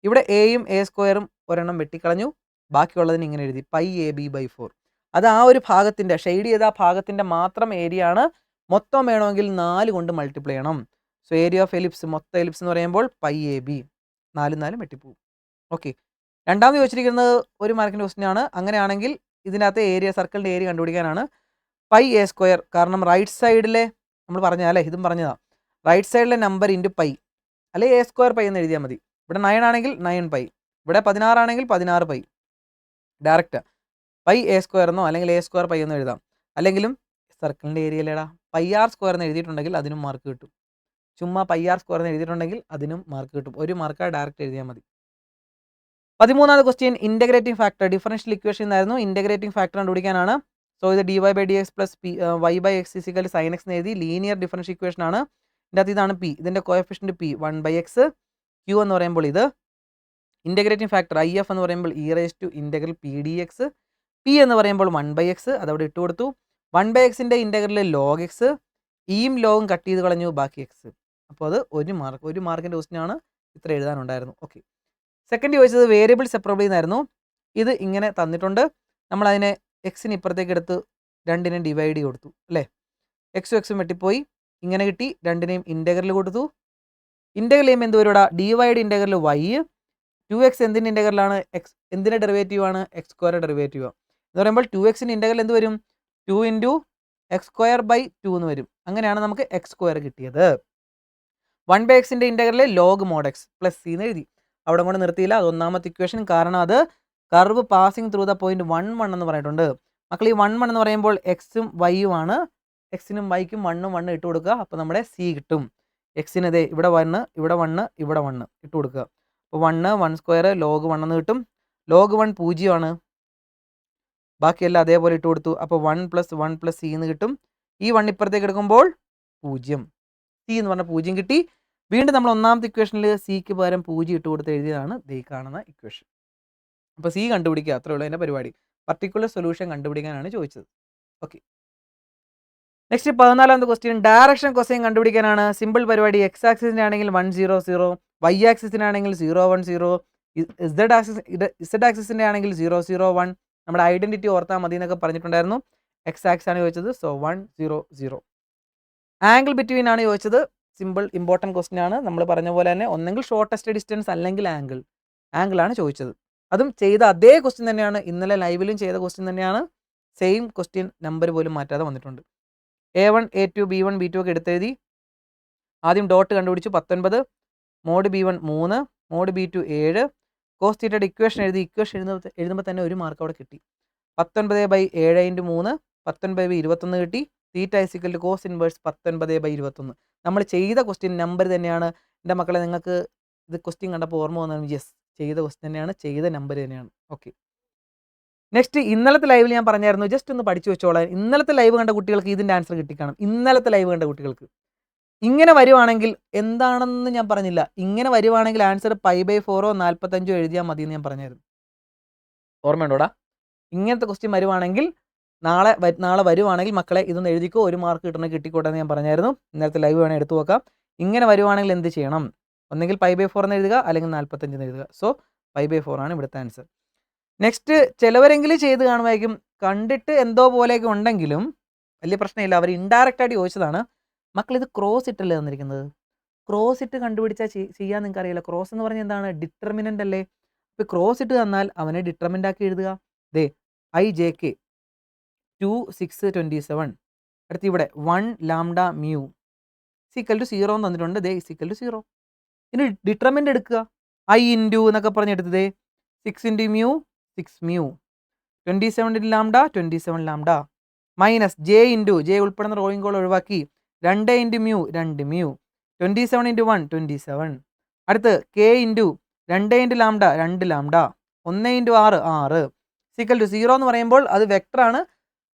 ഇവിടെ എയും a സ്ക്വയറും ഒരെണ്ണം വെട്ടിക്കളഞ്ഞു, ബാക്കിയുള്ളതിന് ഇങ്ങനെ എഴുതി πab/4. അത് ആ ഒരു ഭാഗത്തിൻ്റെ ഷെയ്ഡ് ചെയ്ത ആ ഭാഗത്തിൻ്റെ മാത്രം ഏരിയ ആണ്. മൊത്തം വേണമെങ്കിൽ 4 കൊണ്ട് മൾട്ടിപ്ലൈ ചെയ്യണം. സോ ഏരിയ ഓഫ് എലിപ്സ്, മൊത്തം എലിപ്സ് എന്ന് പറയുമ്പോൾ πab, 4 വെട്ടിപ്പോവും. ഓക്കെ, രണ്ടാമത് ചോദിച്ചിരിക്കുന്നത് 1 മാർക്കിൻ്റെ ക്വസ്റ്റ്യൻ ആണ്. അങ്ങനെയാണെങ്കിൽ ഇതിനകത്ത് ഏരിയ, സർക്കിളിൻ്റെ ഏരിയ കണ്ടുപിടിക്കാനാണ്. πa², കാരണം റൈറ്റ് സൈഡിലെ നമ്മൾ പറഞ്ഞതല്ലേ, ഇതും പറഞ്ഞതാണ്, റൈറ്റ് സൈഡിലെ നമ്പർ ഇൻറ്റു പൈ, അല്ലെങ്കിൽ a² എന്ന് എഴുതിയാൽ മതി. ഇവിടെ 9 ആണെങ്കിൽ 9π, ഇവിടെ 16 ആണെങ്കിൽ 16π. ഡയറക്റ്റ് πa² എന്നോ അല്ലെങ്കിൽ a²π എന്നോ എഴുതാം. അല്ലെങ്കിലും സർക്കിളിൻ്റെ ഏരിയയിലേടാ πr² എന്ന് എഴുതിയിട്ടുണ്ടെങ്കിൽ അതിനും മാർക്ക് കിട്ടും. ചുമ്മാ πr² എന്ന് എഴുതിയിട്ടുണ്ടെങ്കിൽ അതിനും മാർക്ക് കിട്ടും. 1 മാർക്ക് ഡയറക്റ്റ് എഴുതിയാൽ മതി. 13ാമത്തെ question integrating factor, differential equation ആയിരുന്നു. ഇൻ്റഗ്രേറ്റിംഗ് ഫാക്ടർ കണ്ടുപിടിക്കാനാണ്. സോ ഇത് dy/dx plus y/x = sin x എന്ന് എഴുതി. ലീനിയർ ഡിഫറൻഷ്യൽ ഇക്വേഷൻ ആണ്. ഇതിൻ്റെ അകത്ത് ഇതാണ് p, ഇതിൻ്റെ കോഎഫിഷ്യൻറ്റ് p 1/x, q എന്ന് പറയുമ്പോൾ ഇത്. ഇൻ്റഗ്രേറ്റിംഗ് ഫാക്ടർ if എന്ന് പറയുമ്പോൾ e⁻∫p dx, p എന്ന് പറയുമ്പോൾ 1/x, അതവിടെ ഇട്ട് കൊടുത്തു. 1/xൻ്റെ ഇൻ്റഗ്രൽ log x, ഇയും ലോഗും കട്ട് ചെയ്ത് കളഞ്ഞു, ബാക്കി x. അപ്പോൾ അത് 1 മാർക്കിൻ്റെ ക്വസ്റ്റ്യൻ ആണ്. ഇത്ര എഴുതാനുണ്ടായിരുന്നു. ഓക്കെ, സെക്കൻഡ് ചോദിച്ചത് വേരിയബിൾ സെപ്പറബിൾ എന്നായിരുന്നു. ഇത് ഇങ്ങനെ തന്നിട്ടുണ്ട്, നമ്മളതിനെ എക്സിന് ഇപ്പുറത്തേക്ക് എടുത്ത് 2നെ ഡിവൈഡ് ചെയ്ത് കൊടുത്തു അല്ലേ. എക്സും എക്സും വെട്ടിപ്പോയി, ഇങ്ങനെ കിട്ടി. 2നെയും ഇൻ്റഗ്രൽ കൊടുത്തു. ഇൻ്റഗ്രൽ ചെയ്യുമ്പോൾ എന്ത് വരും, ഡിവൈഡ് ഇൻ്റഗ്രൽ y, 2x എന്തിൻ്റെ ഇൻ്റഗ്രലാണ്, എക്സ് എന്തിൻ്റെ ഡെറിവേറ്റീവ് ആണ്, x² ഡെറിവേറ്റീവ് എന്ന് പറയുമ്പോൾ 2xൻ്റെ ഇൻ്റഗ്രൽ എന്ത് വരും, 2 × x²/2 എന്ന് വരും. അങ്ങനെയാണ് നമുക്ക് x² കിട്ടിയത്. 1/xൻ്റെ integral log mod x plus c എന്ന് എഴുതി. അവിടെ കൊണ്ട് നിർത്തിയില്ല, അത് 1ാമത്തെ ഇക്വേഷൻ. കാരണം അത് curve passing through the point 1 1 എന്ന് പറഞ്ഞിട്ടുണ്ട്. മക്കൾ ഈ 1 1 എന്ന് പറയുമ്പോൾ എക്സും വൈയും ആണ്. എക്സിനും വൈക്കും 1 1 ഇട്ട് കൊടുക്കുക, അപ്പോൾ നമ്മുടെ c കിട്ടും. എക്സിന് ഇതേ ഇവിടെ 1 ഇവിടെ 1 ഇവിടെ 1 ഇട്ട് കൊടുക്കുക. അപ്പോൾ 1 1² ലോഗ് 1 എന്ന് കിട്ടും. ലോഗ് 1 0 ബാക്കിയെല്ലാം അതേപോലെ ഇട്ട് കൊടുത്തു. അപ്പോൾ 1 + 1 + c എന്ന് കിട്ടും. ഈ 1 ഇപ്പുറത്തേക്ക് എടുക്കുമ്പോൾ 0, c എന്ന് പറഞ്ഞാൽ 0 കിട്ടി. വീണ്ടും നമ്മൾ 1ാമത്തെ ഇക്വേഷനിൽ സിക്ക് പകരം 0 ഇട്ട് കൊടുത്ത് എഴുതിയതാണ് ദേ കാണുന്ന ഇക്വേഷൻ. അപ്പോൾ c കണ്ടുപിടിക്കുക, അത്രേ ഉള്ളൂ അതിൻ്റെ പരിപാടി. പർട്ടിക്കുലർ സൊല്യൂഷൻ കണ്ടുപിടിക്കാനാണ് ചോദിച്ചത്. ഓക്കെ, നെക്സ്റ്റ് 14ാമത്തെ ക്വസ്റ്റ്യൻ ഡയറക്ഷൻ കൊസൈൻ കണ്ടുപിടിക്കാനാണ്. സിമ്പിൾ പരിപാടി. എക്സ് ആക്സിസിൻ്റെ ആണെങ്കിൽ 1 0 0, y ആക്സിസിനാണെങ്കിൽ 0 1 0, z ആക്സിസിൻ്റെ ആണെങ്കിൽ 0 0 1. നമ്മുടെ ഐഡൻറ്റിറ്റി ഓർത്താൽ മതി എന്നൊക്കെ പറഞ്ഞിട്ടുണ്ടായിരുന്നു. എക്സ് ആക്സിസ് ആണ് ചോദിച്ചത്, സോ 1 0 0. ആംഗിൾ ബിറ്റ്വീൻ ആണ് ചോദിച്ചത്. സിമ്പിൾ ഇമ്പോർട്ടൻറ്റ് ക്വസ്റ്റ്യൻ ആണ്. നമ്മൾ പറഞ്ഞ പോലെ തന്നെ ഒന്നെങ്കിൽ ഷോർട്ടസ്റ്റ് ഡിസ്റ്റൻസ് അല്ലെങ്കിൽ ആംഗിളാണ് ചോദിച്ചത്. അതും ചെയ്ത അതേ ക്വസ്റ്റ്യൻ തന്നെയാണ്, ഇന്നലെ ലൈവിലും ചെയ്ത ക്വസ്റ്റ്യൻ തന്നെയാണ്. സെയിം ക്വസ്റ്റ്യൻ, നമ്പർ പോലും മാറ്റാതെ വന്നിട്ടുണ്ട്. A1 A2 B1 B2 ഒക്കെ എടുത്തെഴുതി. ആദ്യം ഡോട്ട് കണ്ടുപിടിച്ചു 19, mod B1 3, mod B2 7. Cos തീറ്റയുടെ ഇക്വേഷൻ എഴുതി. ഇക്വേഷൻ എഴുതുമ്പോൾ തന്നെ 1 മാർക്ക് അവിടെ കിട്ടി. 19/7 × 3 19/21 കിട്ടി. തീറ്റ = കോസ് ഇൻവേഴ്സ് 19/21. നമ്മൾ ചെയ്ത ക്വസ്റ്റ്യൻ നമ്പർ തന്നെയാണ്. എൻ്റെ മക്കളെ, നിങ്ങൾക്ക് ഇത് ക്വസ്റ്റ്യൻ കണ്ടപ്പോൾ ഓർമ്മ വന്നാലും യെസ്, ചെയ്ത ക്വസ്റ്റ്യൻ തന്നെയാണ്, ചെയ്ത നമ്പർ തന്നെയാണ്. ഓക്കെ, നെക്സ്റ്റ് ഇന്നലത്തെ ലൈവിൽ ഞാൻ പറഞ്ഞായിരുന്നു, ജസ്റ്റ് ഒന്ന് പഠിച്ചു വെച്ചോളാം. ഇന്നലത്തെ ലൈവ് കണ്ട കുട്ടികൾക്ക് ഇതിൻ്റെ ആൻസർ കിട്ടിക്കാണും. ഇന്നലത്തെ ലൈവ് കണ്ട കുട്ടികൾക്ക് ഇങ്ങനെ വരുവാണെങ്കിൽ എന്താണെന്ന് ഞാൻ പറഞ്ഞില്ല. ഇങ്ങനെ വരുവാണെങ്കിൽ ആൻസർ π/4 45 എഴുതിയാൽ മതി എന്ന് ഞാൻ പറഞ്ഞായിരുന്നു. ഓർമ്മയുണ്ടോടാ? ഇങ്ങനത്തെ ക്വസ്റ്റ്യൻ വരുവാണെങ്കിൽ നാളെ വരുവാണെങ്കിൽ മക്കളെ ഇതൊന്ന് എഴുതിക്കോ, 1 മാർക്ക് കിട്ടിക്കോട്ടെ എന്ന് ഞാൻ പറഞ്ഞായിരുന്നു. ഇന്നലത്തെ ലൈവ് വേണേൽ എടുത്തു നോക്കാം. ഇങ്ങനെ വരുവാണെങ്കിൽ എന്ത് ചെയ്യണം? ഒന്നെങ്കിൽ π/4 എന്ന് എഴുതുക, അല്ലെങ്കിൽ 45 എന്ന് എഴുതുക. സോ π/4 ആണ് ഇവിടുത്തെ ആൻസർ. നെക്സ്റ്റ് ചിലവരെങ്കിലും ചെയ്ത് കാണുമായിരിക്കും. കണ്ടിട്ട് എന്തോ പോലെയൊക്കെ ഉണ്ടെങ്കിലും വലിയ പ്രശ്നമില്ല. അവർ ഇൻഡയറക്റ്റ് ആയിട്ട് ചോദിച്ചതാണ്. മക്കൾ ഇത് ക്രോസ് ഇട്ടല്ലേ തന്നിരിക്കുന്നത്. ക്രോസ് ഇട്ട് കണ്ടുപിടിച്ചാൽ ചെയ്യാൻ നിങ്ങൾക്ക് അറിയില്ല. ക്രോസ് എന്ന് പറഞ്ഞാൽ എന്താണ്? ഡിറ്റർമിനൻ്റ് അല്ലേ. ഇപ്പോൾ ക്രോസ് ഇട്ട് തന്നാൽ അവനെ ഡിറ്റർമിൻ്റ് ആക്കി എഴുതുക. ദേ IJK 2 6 27. അടുത്ത് ഇവിടെ 1 λ μ = 0 തന്നിട്ടുണ്ട്. ദേ = 0. ഇനി ഡിറ്റർമിനൻ്റ് എടുക്കുക. ഐ ഇൻറ്റു എന്നൊക്കെ പറഞ്ഞ് എടുത്തതേ 6 into mu 6 mu 27 into lambda 27 lambda minus J into J ഉൾപ്പെടുന്ന റോയിങ് കോൾ ഒഴിവാക്കി 2 ഇൻറ്റു മ്യൂ 2 മ്യൂ 27 ഇൻറ്റു 1 27. അടുത്ത് K into 2 into lambda 2 lambda 1 into 6 6 equal to 0 എന്ന് പറയുമ്പോൾ അത് വെക്ടറാണ്.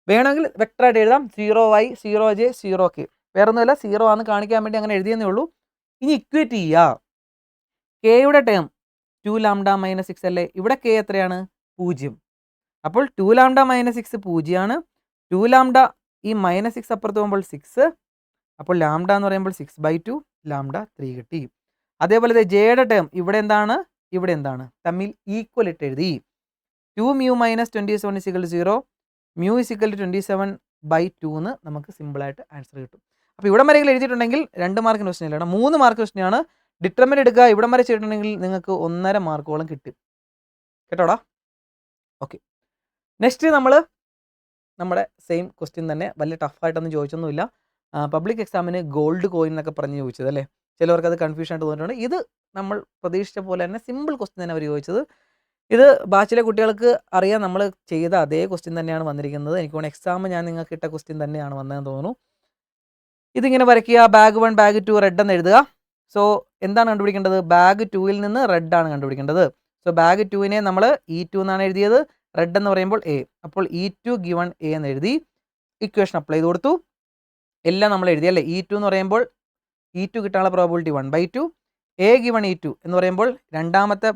വേണമെങ്കിൽ വെക്ടറായിട്ട് എഴുതാം. 0y 0j 0k വേറെ ഒന്നുമില്ല, 0 ആണെന്ന് കാണിക്കാൻ വേണ്ടി അങ്ങനെ എഴുതിയെന്നേ ഉള്ളൂ. ഇനി ഇക്വേറ്റ് ചെയ്യുക. കെയുടെ ടേം 2 ലാംഡ മൈനസ് 6 അല്ലേ. ഇവിടെ കെ എത്രയാണ്? 0. അപ്പോൾ 2 ലാംഡ മൈനസ് 6 0 2 ലാംഡ ഈ മൈനസ് 6 അപ്പുറത്ത് പോകുമ്പോൾ 6. അപ്പോൾ ലാംഡ എന്ന് പറയുമ്പോൾ 6/2 ലാംഡ 3 കിട്ടി. അതേപോലെ ജെയുടെ ടേം ഇവിടെ എന്താണ് ഇവിടെ എന്താണ് തമ്മിൽ ഈക്വൽ ഇട്ട് എഴുതി. 2 mu minus 27 is equal 0 mu is equal 27/2 എന്ന് നമുക്ക് സിമ്പിളായിട്ട് ആൻസർ കിട്ടും. അപ്പോൾ ഇവിടം വരെയെങ്കിലും എഴുതിയിട്ടുണ്ടെങ്കിൽ 2 മാർക്കിന് ക്വസ്റ്റ്യൻ അല്ല, 3 മാർക്ക് ക്വസ്റ്റ്യനാണ്. ഡിറ്റർമിനൻ്റ് എടുക്കുക. ഇവിടം വരെ ചെയ്തിട്ടുണ്ടെങ്കിൽ നിങ്ങൾക്ക് 1.5 മാർക്കോളം കിട്ടും. കേട്ടോടാ? ഓക്കെ. നെക്സ്റ്റ് നമ്മൾ നമ്മുടെ സെയിം ക്വസ്റ്റ്യൻ തന്നെ, വലിയ ടഫായിട്ടൊന്നും ചോദിച്ചൊന്നുമില്ല. പബ്ലിക് എക്സാമിന് ഗോൾഡ് കോയിൻ എന്നൊക്കെ പറഞ്ഞ് ചോദിച്ചത് അല്ലേ. ചിലവർക്ക് അത് കൺഫ്യൂഷൻ ആയിട്ട് തോന്നിയിട്ടുണ്ട്. ഇത് നമ്മൾ പ്രതീക്ഷിച്ച പോലെ തന്നെ സിമ്പിൾ ക്വസ്റ്റ്യൻ തന്നെ അവർ ചോദിച്ചത്. ഇത് ബാച്ചിലെ കുട്ടികൾക്ക് അറിയാം, നമ്മൾ ചെയ്ത അതേ ക്വസ്റ്റ്യൻ തന്നെയാണ് വന്നിരിക്കുന്നത്. എനിക്ക് തോന്നുന്നു എക്സാം ഞാൻ നിങ്ങൾക്ക് ഇട്ട ക്വസ്റ്റ്യൻ തന്നെയാണ് വന്നതെന്ന് തോന്നുന്നു. ഇതിങ്ങനെ വരയ്ക്കുക. ബാഗ് 1 ബാഗ് 2 റെഡ് എന്ന് എഴുതുക. സോ എന്താണ് കണ്ടുപിടിക്കേണ്ടത്? ബാഗ് 2ൽ നിന്ന് റെഡ് ആണ് കണ്ടുപിടിക്കേണ്ടത്. സോ ബാഗ് 2നെ നമ്മൾ E2 എന്നാണ് എഴുതിയത്. റെഡ് എന്ന് പറയുമ്പോൾ എ. അപ്പോൾ E2 ഗിവൺ എ എന്ന് എഴുതി ഇക്വേഷൻ അപ്ലൈ ചെയ്ത് കൊടുത്തു. എല്ലാം നമ്മൾ എഴുതി അല്ലേ. E2 എന്ന് പറയുമ്പോൾ E2 കിട്ടാനുള്ള പ്രോബിലിറ്റി 1/2. എ ഗിവൺ E2 എന്ന് പറയുമ്പോൾ രണ്ടാമത്തെ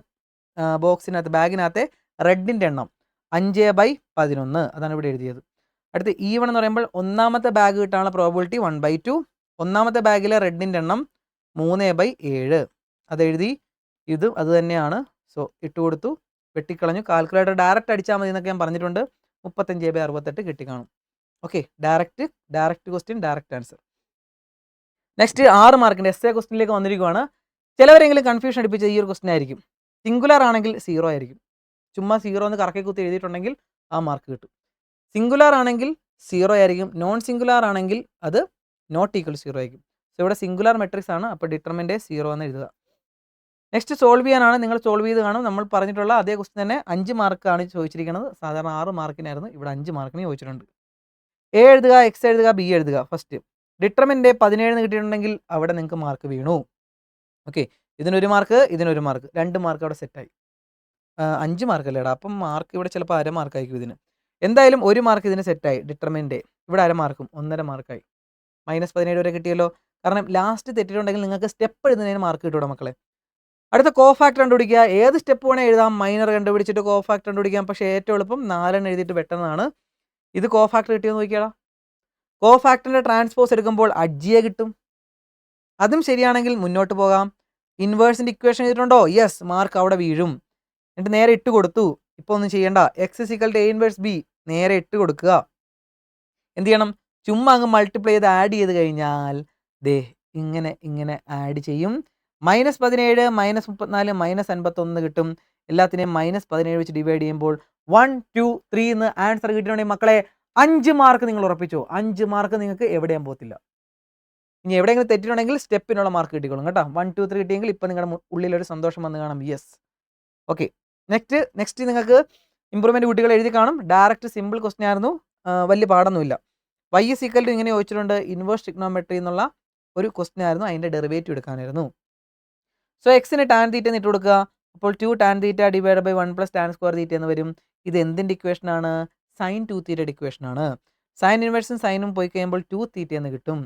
ബോക്സിനകത്ത് ബാഗിനകത്തെ റെഡിൻ്റെ എണ്ണം 5/11 അതാണ് ഇവിടെ എഴുതിയത്. അടുത്ത് E1 എന്ന് പറയുമ്പോൾ ഒന്നാമത്തെ ബാഗ് കിട്ടാനുള്ള പ്രോബിലിറ്റി 1/2. ഒന്നാമത്തെ ബാഗിലെ റെഡിൻ്റെ എണ്ണം 3/7 അതെഴുതി. ഇതും അത് തന്നെയാണ്. സോ ഇട്ട് കൊടുത്തു, വെട്ടിക്കളഞ്ഞു. കാൽക്കുലേറ്റർ ഡയറക്റ്റ് അടിച്ചാൽ മതി എന്നൊക്കെ ഞാൻ പറഞ്ഞിട്ടുണ്ട്. 35/68 കിട്ടിക്കാണും. Okay, direct question, direct answer. Next 6 മാർക്കിൻ്റെ എസ് എ ക്വസ്റ്റ്യനിലേക്ക് വന്നിരിക്കുകയാണ്. ചിലവരെങ്കിലും കൺഫ്യൂഷൻ അടിപ്പിച്ച ഈ ഒരു ക്വസ്റ്റ്യൻ ആയിരിക്കും. സിംഗുലർ ആണെങ്കിൽ 0 ആയിരിക്കും. ചുമ്മാ 0 എന്ന് കറക്കി കുത്തി എഴുതിയിട്ടുണ്ടെങ്കിൽ ആ മാർക്ക് കിട്ടും. സിംഗുലാർ ആണെങ്കിൽ 0 ആയിരിക്കും. നോൺ സിംഗുലാർ ആണെങ്കിൽ അത് നോട്ട് ഈക്വൽ 0 ആയിരിക്കും. സോ ഇവിടെ സിംഗുലാർ മെട്രിക്സ് ആണ്. അപ്പോൾ ഡിറ്റർമിൻ്റെ 0 എന്ന് എഴുതുക. നെക്സ്റ്റ് സോൾവ് ചെയ്യാനാണ്. നിങ്ങൾ സോൾവ് ചെയ്ത് കാണും. നമ്മൾ പറഞ്ഞിട്ടുള്ള അതേ ക്വസ്റ്റ്യൻ തന്നെ 5 മാർക്കാണ് ചോദിച്ചിരിക്കുന്നത്. സാധാരണ 6 മാർക്കിനായിരുന്നു, ഇവിടെ 5 മാർക്കിന് ചോദിച്ചിട്ടുണ്ട്. എ എഴുതുക, എക്സ് എഴുതുക, ബി എഴുതുക. ഫസ്റ്റ് ഡിറ്റർമിൻ്റെ 17 കിട്ടിയിട്ടുണ്ടെങ്കിൽ അവിടെ നിങ്ങൾക്ക് മാർക്ക് വീണു. ഓക്കെ, ഇതിനൊരു മാർക്ക്, ഇതിനൊരു മാർക്ക്, 2 മാർക്ക് അവിടെ സെറ്റായി. 5 മാർക്കല്ലേടാ, അപ്പം മാർക്ക് ഇവിടെ ചിലപ്പോൾ അര മാർക്കായിരിക്കും ഇതിന്. എന്തായാലും 1 മാർക്ക് ഇതിന് സെറ്റായി. ഡിറ്റർമിൻ്റെ ഇവിടെ അര മാർക്കും 1.5 മാർക്കായി. -17 വരെ കിട്ടിയല്ലോ. കാരണം ലാസ്റ്റ് തെറ്റിയിട്ടുണ്ടെങ്കിൽ നിങ്ങൾക്ക് സ്റ്റെപ്പ് എഴുതുന്നതിന് മാർക്ക് കിട്ടൂടെ മക്കളെ. അടുത്ത കോഫാക്ടർ കണ്ടുപിടിക്കുക. ഏത് സ്റ്റെപ്പ് വേണേൽ എഴുതാം. മൈനർ കണ്ടുപിടിച്ചിട്ട് കോഫാക്ടർ കണ്ടുപിടിക്കാം. പക്ഷേ ഏറ്റവും എളുപ്പം 4 എഴുതിയിട്ട് വെട്ടുന്നതാണ്. ഇത് കോഫാക്ടർ കിട്ടിയെന്ന് നോക്കിയാടാ. കോഫാക്ടറിൻ്റെ ട്രാൻസ്പോസ് എടുക്കുമ്പോൾ അഡ്ജിയെ കിട്ടും. അതും ശരിയാണെങ്കിൽ മുന്നോട്ട് പോകാം. ഇൻവേഴ്സിൻ്റെ ഇക്വേഷൻ ചെയ്തിട്ടുണ്ടോ? യെസ്, മാർക്ക് അവിടെ വീഴും. എന്നിട്ട് നേരെ ഇട്ട് കൊടുത്തു. ഇപ്പോൾ ഒന്നും ചെയ്യേണ്ട. X is equal to A inverse B നേരെ ഇട്ട് കൊടുക്കുക. എന്ത് ചെയ്യണം? ചുമ്മാ അങ്ങ് മൾട്ടിപ്ലൈ ചെയ്ത് ആഡ് ചെയ്ത് കഴിഞ്ഞാൽ ദേ ഇങ്ങനെ ആഡ് ചെയ്യും. -17 -34 -51 കിട്ടും. എല്ലാത്തിനെയും -17 വെച്ച് ഡിവൈഡ് ചെയ്യുമ്പോൾ 1 2 3 എന്ന് ആൻസർ കിട്ടിയിട്ടുണ്ടെങ്കിൽ മക്കളെ 5 മാർക്ക് നിങ്ങൾ ഉറപ്പിച്ചോ. 5 മാർക്ക് നിങ്ങൾക്ക് എവിടെയും പോകത്തില്ല. ഇനി എവിടെയെങ്കിലും തെറ്റിയിട്ടുണ്ടെങ്കിൽ സ്റ്റെപ്പിനുള്ള മാർക്ക് കിട്ടിക്കോളും കേട്ടോ. 1 2 3 കിട്ടിയെങ്കിൽ ഇപ്പം നിങ്ങളുടെ ഉള്ളിലൊരു സന്തോഷം വന്ന് കാണാം. Yes, okay. നെക്സ്റ്റ് നിങ്ങൾക്ക് ഇമ്പ്രൂവ്മെൻറ്റ് കുട്ടികൾ എഴുതി കാണും. ഡയറക്റ്റ് സിമ്പിൾ ക്വസ്റ്റ്യൻ ആയിരുന്നു, വലിയ പാടൊന്നുമില്ല. y = ഇങ്ങനെ ചോദിച്ചിട്ടുണ്ട്. ഇൻവേഴ്സ് ട്രിഗ്നോമെട്രി എന്നുള്ള ഒരു ക്വസ്റ്റ്യൻ ആയിരുന്നു. അതിൻ്റെ ഡെറിവേറ്റീവ് എടുക്കാനായിരുന്നു. സോ എക്സിന് ടാൻ തീറ്റ എന്ന് ഇട്ട് കൊടുക്കുക. അപ്പോൾ 2 tan theta divide by 1 + tan square theta എന്ന് വരും. ഇത് എന്തിൻ്റെ ഇക്വേഷനാണ്? സൈൻ 2 തീറ്റയുടെ ഇക്വേഷനാണ്. സൈൻ ഇൻവേഴ്സും സൈനും പോയി കഴിയുമ്പോൾ 2 തീറ്റ എന്ന് കിട്ടും.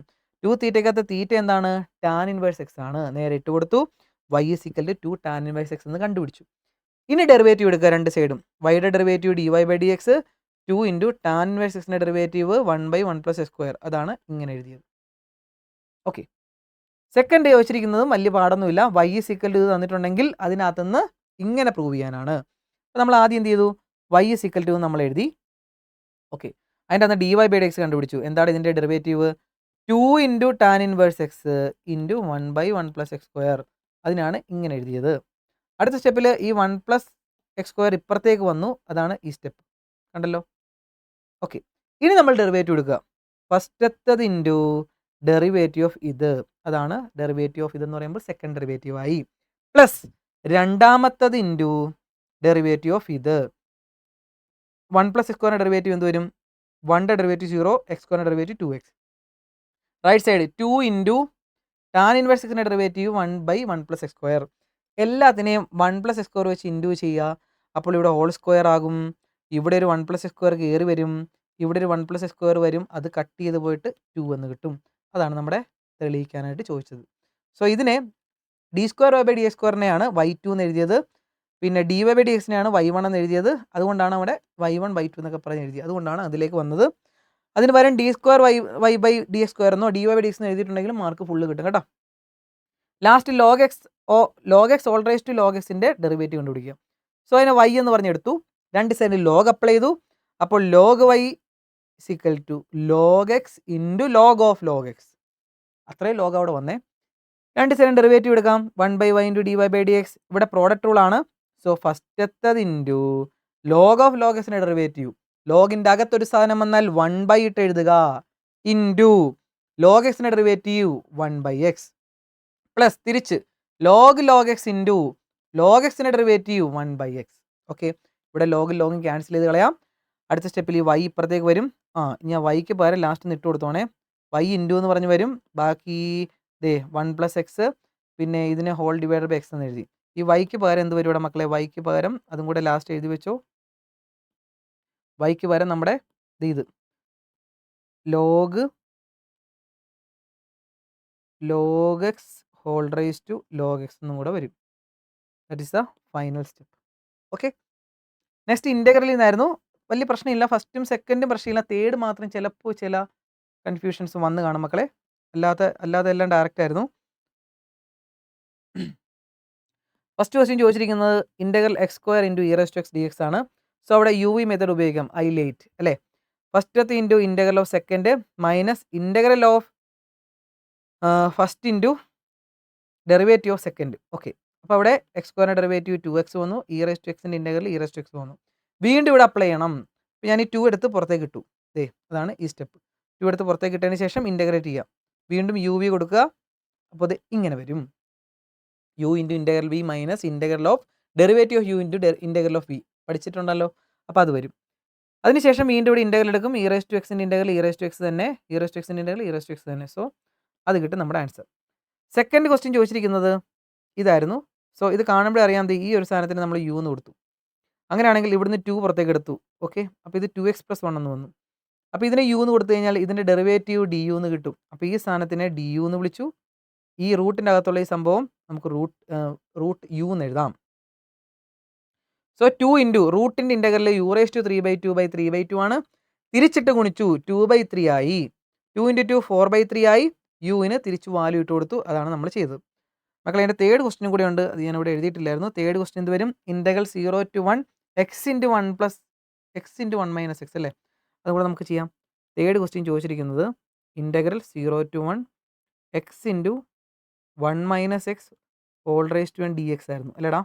2 തീറ്റയ്ക്കകത്ത് തീറ്റ എന്താണ്? ടാൻ ഇൻവേഴ്സ് എക്സ് ആണ്. നേരെ ഇട്ട് കൊടുത്തു. y = 2 ടാൻ ഇൻവേഴ്സ് എക്സ് എന്ന് കണ്ടുപിടിച്ചു. ഇനി ഡെറിവേറ്റീവ് എടുക്കുക രണ്ട് സൈഡും. വൈയുടെ ഡെറിവേറ്റീവ് dy/dx, 2 × ടാൻ ഇൻവേഴ്സ് എക്സിൻ്റെ ഡെറിവേറ്റീവ് 1/1 + x². അതാണ് ഇങ്ങനെ എഴുതിയത്. ഓക്കെ, സെക്കൻഡ് ചോദിച്ചിരിക്കുന്നതും വലിയ പാടൊന്നുമില്ല. y = ഇത് തന്നിട്ടുണ്ടെങ്കിൽ അതിനകത്തുനിന്ന് ഇങ്ങനെ പ്രൂവ് ചെയ്യാനാണ്. അപ്പോൾ നമ്മൾ ആദ്യം എന്ത് ചെയ്തു? y = നമ്മൾ എഴുതി. ഓക്കെ, അതിൻ്റെ അകത്ത് dy/dx കണ്ടുപിടിച്ചു. എന്താണ് ഇതിൻ്റെ derivative? 2 × tan inverse X × 1/1 + x². അതിനാണ് ഇങ്ങനെ എഴുതിയത്. അടുത്ത സ്റ്റെപ്പിൽ ഈ 1 + x² ഇപ്പുറത്തേക്ക് വന്നു. അതാണ് ഈ സ്റ്റെപ്പ്. കണ്ടല്ലോ. ഓക്കെ, ഇനി നമ്മൾ ഡെറിവേറ്റീവ് എടുക്കുക. ഫസ്റ്റത്തത് ഇൻറ്റു ഡെറിവേറ്റീവ് ഓഫ് ഇത്. അതാണ് ഡെറിവേറ്റീവ് ഓഫ് ഇതെന്ന് പറയുമ്പോൾ സെക്കൻഡ് ഡെറിവേറ്റീവ് ആയി. പ്ലസ് രണ്ടാമത്തത് ഇൻറ്റു ഡെറിവേറ്റീവ് ഓഫ് ഇത്. 1 പ്ലസ് എക്സ് സ്ക്വയറിൻ്റെ ഡെറിവേറ്റീവ് എന്ത് വരും? 1ൻ്റെ ഡെറിവേറ്റീവ് 0, എക്സ് സ്ക്വയറിൻ്റെ derivative 2x. Right side 2 into tan inverse എക്സിൻ്റെ ഡെറിവേറ്റീവ് 1/1 പ്ലസ് എക്സ് സ്ക്വയർ. എല്ലാത്തിനെയും 1 പ്ലസ് എക്സ് സ്ക്വയർ വെച്ച് ഇൻറ്റു ചെയ്യുക. അപ്പോൾ ഇവിടെ ഹോൾ സ്ക്വയർ ആകും. ഇവിടെ ഒരു 1 പ്ലസ് എക്സ് സ്ക്വയർ കയറി വരും. ഇവിടെ ഒരു 1 പ്ലസ് എക്സ് സ്ക്വയർ വരും. അത് കട്ട് ചെയ്ത് പോയിട്ട് 2 എന്ന് കിട്ടും. അതാണ് നമ്മുടെ തെളിയിക്കാനായിട്ട് ചോദിച്ചത്. സോ ഇതിനെ d²y/dx²നെയാണ് y2 എന്ന് എഴുതിയത്. പിന്നെ dy/dxനെയാണ് y1 എന്ന് എഴുതിയത്. അതുകൊണ്ടാണ് അവിടെ y1 y2 എന്നൊക്കെ പറഞ്ഞ് എഴുതിയത്. അതുകൊണ്ടാണ് അതിലേക്ക് വന്നത്. അതിന് പകരം d²y/dx² എന്നോ dy/dx എന്ന് എഴുതിയിട്ടുണ്ടെങ്കിലും മാർക്ക് ഫുള്ള് കിട്ടും കേട്ടോ. Last log x whole raise to log xൻ്റെ ഡെറിവേറ്റീവ് കണ്ടുപിടിക്കുക. സോ അതിനെ y എന്ന് പറഞ്ഞെടുത്തു. രണ്ട് സൈഡിൽ ലോഗ് അപ്ലൈ ചെയ്തു. അപ്പോൾ log y = log x into log of log x. അത്രയും ലോഗ് അവിടെ വന്നേ. രണ്ട് സൈഡും ഡെറിവേറ്റീവ് എടുക്കാം. 1/y into dy/dx. ഇവിടെ പ്രോഡക്റ്റ് റൂൾ ആണ്. സോ ഫസ്റ്റത്തത് ഇൻറ്റു ലോഗ് ഓഫ് log xൻ്റെ ഡെറിവേറ്റീവ്. ലോഗിൻ്റെ അകത്തൊരു സാധനം വന്നാൽ 1/, ഇട്ട് എഴുതുക. ഇൻറ്റു log xൻ്റെ ഡെറിവേറ്റീവ് 1/x. പ്ലസ് തിരിച്ച് log x ഇൻറ്റു log xൻ്റെ ഡെറിവേറ്റീവ് 1/x. ഓക്കെ, ഇവിടെ ലോഗും ക്യാൻസൽ ചെയ്ത് കളയാം. അടുത്ത സ്റ്റെപ്പിൽ ഈ y ഇപ്പുറത്തേക്ക് വരും. ഞാൻ yക്ക് പകരം ലാസ്റ്റ് ഒന്ന് ഇട്ട് കൊടുത്തോണേ. y ഇൻറ്റു എന്ന് പറഞ്ഞ് വരും. ബാക്കി 1 പ്ലസ് എക്സ്, പിന്നെ ഇതിനെ ഹോൾ ഡിവൈഡഡ് ബൈ എക്സ് എന്ന് എഴുതി. ഈ yക്ക് പകരം എന്ത് വരും ഇവിടെ മക്കളെ? yക്ക് പകരം അതും കൂടെ ലാസ്റ്റ് എഴുതി വെച്ചോ. yക്ക് പകരം നമ്മുടെ ഇത് log x whole raise to log x എന്നും കൂടെ വരും. That is the final step. Okay, next ഇൻ്റഗ്രലിൽ നിന്നായിരുന്നു. വലിയ പ്രശ്നമില്ല. ഫസ്റ്റും സെക്കൻഡും പ്രശ്നമില്ല. തേർഡ് മാത്രം ചിലപ്പോൾ ചില കൺഫ്യൂഷൻസ് വന്ന് കാണും മക്കളെ. അല്ലാതെ എല്ലാം ഡയറക്റ്റ് ആയിരുന്നു. ഫസ്റ്റ് ക്വസ്റ്റ്യൻ ചോദിച്ചിരിക്കുന്നത് integral x² into e⁻x dx ആണ്. സോ അവിടെ u v മെത്തേഡ് ഉപയോഗിക്കാം. I8 അല്ലേ. ഫസ്റ്റത്തെ into integral of second minus integral of first into derivative of second. Okay, അപ്പോൾ അവിടെ x² ഡെറിവേറ്റീവ് 2x വന്നു. e⁻xൻ്റെ ഇൻ്റഗ്രൽ e⁻x വന്നു. വീണ്ടും ഇവിടെ അപ്ലൈ ചെയ്യണം. അപ്പോൾ ഞാൻ ഈ 2 എടുത്ത് പുറത്തേക്ക് ഇട്ടു. അതാണ് ഈ സ്റ്റെപ്പ്. 2 എടുത്ത് പുറത്തേക്ക് ഇട്ടതിന് ശേഷം ഇൻ്റഗ്രേറ്റ് ചെയ്യാം. വീണ്ടും u v കൊടുക്കുക. അപ്പോൾ അത് ഇങ്ങനെ വരും. u into integral v minus integral of derivative of u into integral of v പഠിച്ചിട്ടുണ്ടല്ലോ. അപ്പോൾ അത് വരും. അതിനുശേഷം വീണ്ടും ഇവിടെ ഇൻ്റഗ്രൽ എടുക്കും. e⁻xൻ്റെ ഇൻ്റഗ്രൽ e⁻x തന്നെ, e⁻xൻ്റെ ഇൻ്റഗ്രൽ e⁻x തന്നെ. സോ അത് കിട്ടും നമ്മുടെ ആൻസർ. സെക്കൻഡ് ക്വസ്റ്റ്യൻ ചോദിച്ചിരിക്കുന്നത് ഇതായിരുന്നു. സോ ഇത് കാണുമ്പോഴേ അറിയാം ഈ ഒരു സാധനത്തിന് നമ്മൾ u എന്ന് കൊടുത്തു. അങ്ങനെയാണെങ്കിൽ ഇവിടുന്ന് 2 പുറത്തേക്ക് എടുത്തു. ഓക്കെ, അപ്പോൾ ഇത് 2x + 1 എന്ന് വന്നു. അപ്പോൾ ഇതിനെ u എന്ന് കൊടുത്തു കഴിഞ്ഞാൽ ഇതിൻ്റെ ഡെറിവേറ്റീവ് du എന്ന് കിട്ടും. അപ്പോൾ ഈ സാധനത്തിനെ du എന്ന് വിളിച്ചു. ഈ റൂട്ടിൻ്റെ അകത്തുള്ള ഈ സംഭവം നമുക്ക് റൂട്ട് u എന്ന് എഴുതാം. സോ 2 ഇൻറ്റു റൂട്ടിൻ്റെ ഇൻ്റഗ്രൽ u⁻³ ആണ്. തിരിച്ചിട്ട് ഗുണിച്ചു 2/3 ആയി. 2 ഇൻറ്റു 2 4/3 ആയി. യുവിന് തിരിച്ച് വാല്യൂ ഇട്ട് കൊടുത്തു. അതാണ് നമ്മൾ ചെയ്തത്. മക്കളെ അതിൻ്റെ തേർഡ് ക്വസ്റ്റ്യൻ കൂടെ ഉണ്ട്. അത് ഞാൻ ഇവിടെ എഴുതിയിട്ടില്ലായിരുന്നു. തേർഡ് ക്വസ്റ്റ്യൻ എന്ത് വരും? Integral 0 to 1 x into 1 plus x into 1 minus X അല്ലേ. അതുകൂടെ നമുക്ക് ചെയ്യാം. തേർഡ് ക്വസ്റ്റ്യൻ ചോദിച്ചിരിക്കുന്നത് integral 0 to 1 x into 1 minus X whole raise to n dx ആയിരുന്നു അല്ലേടാ.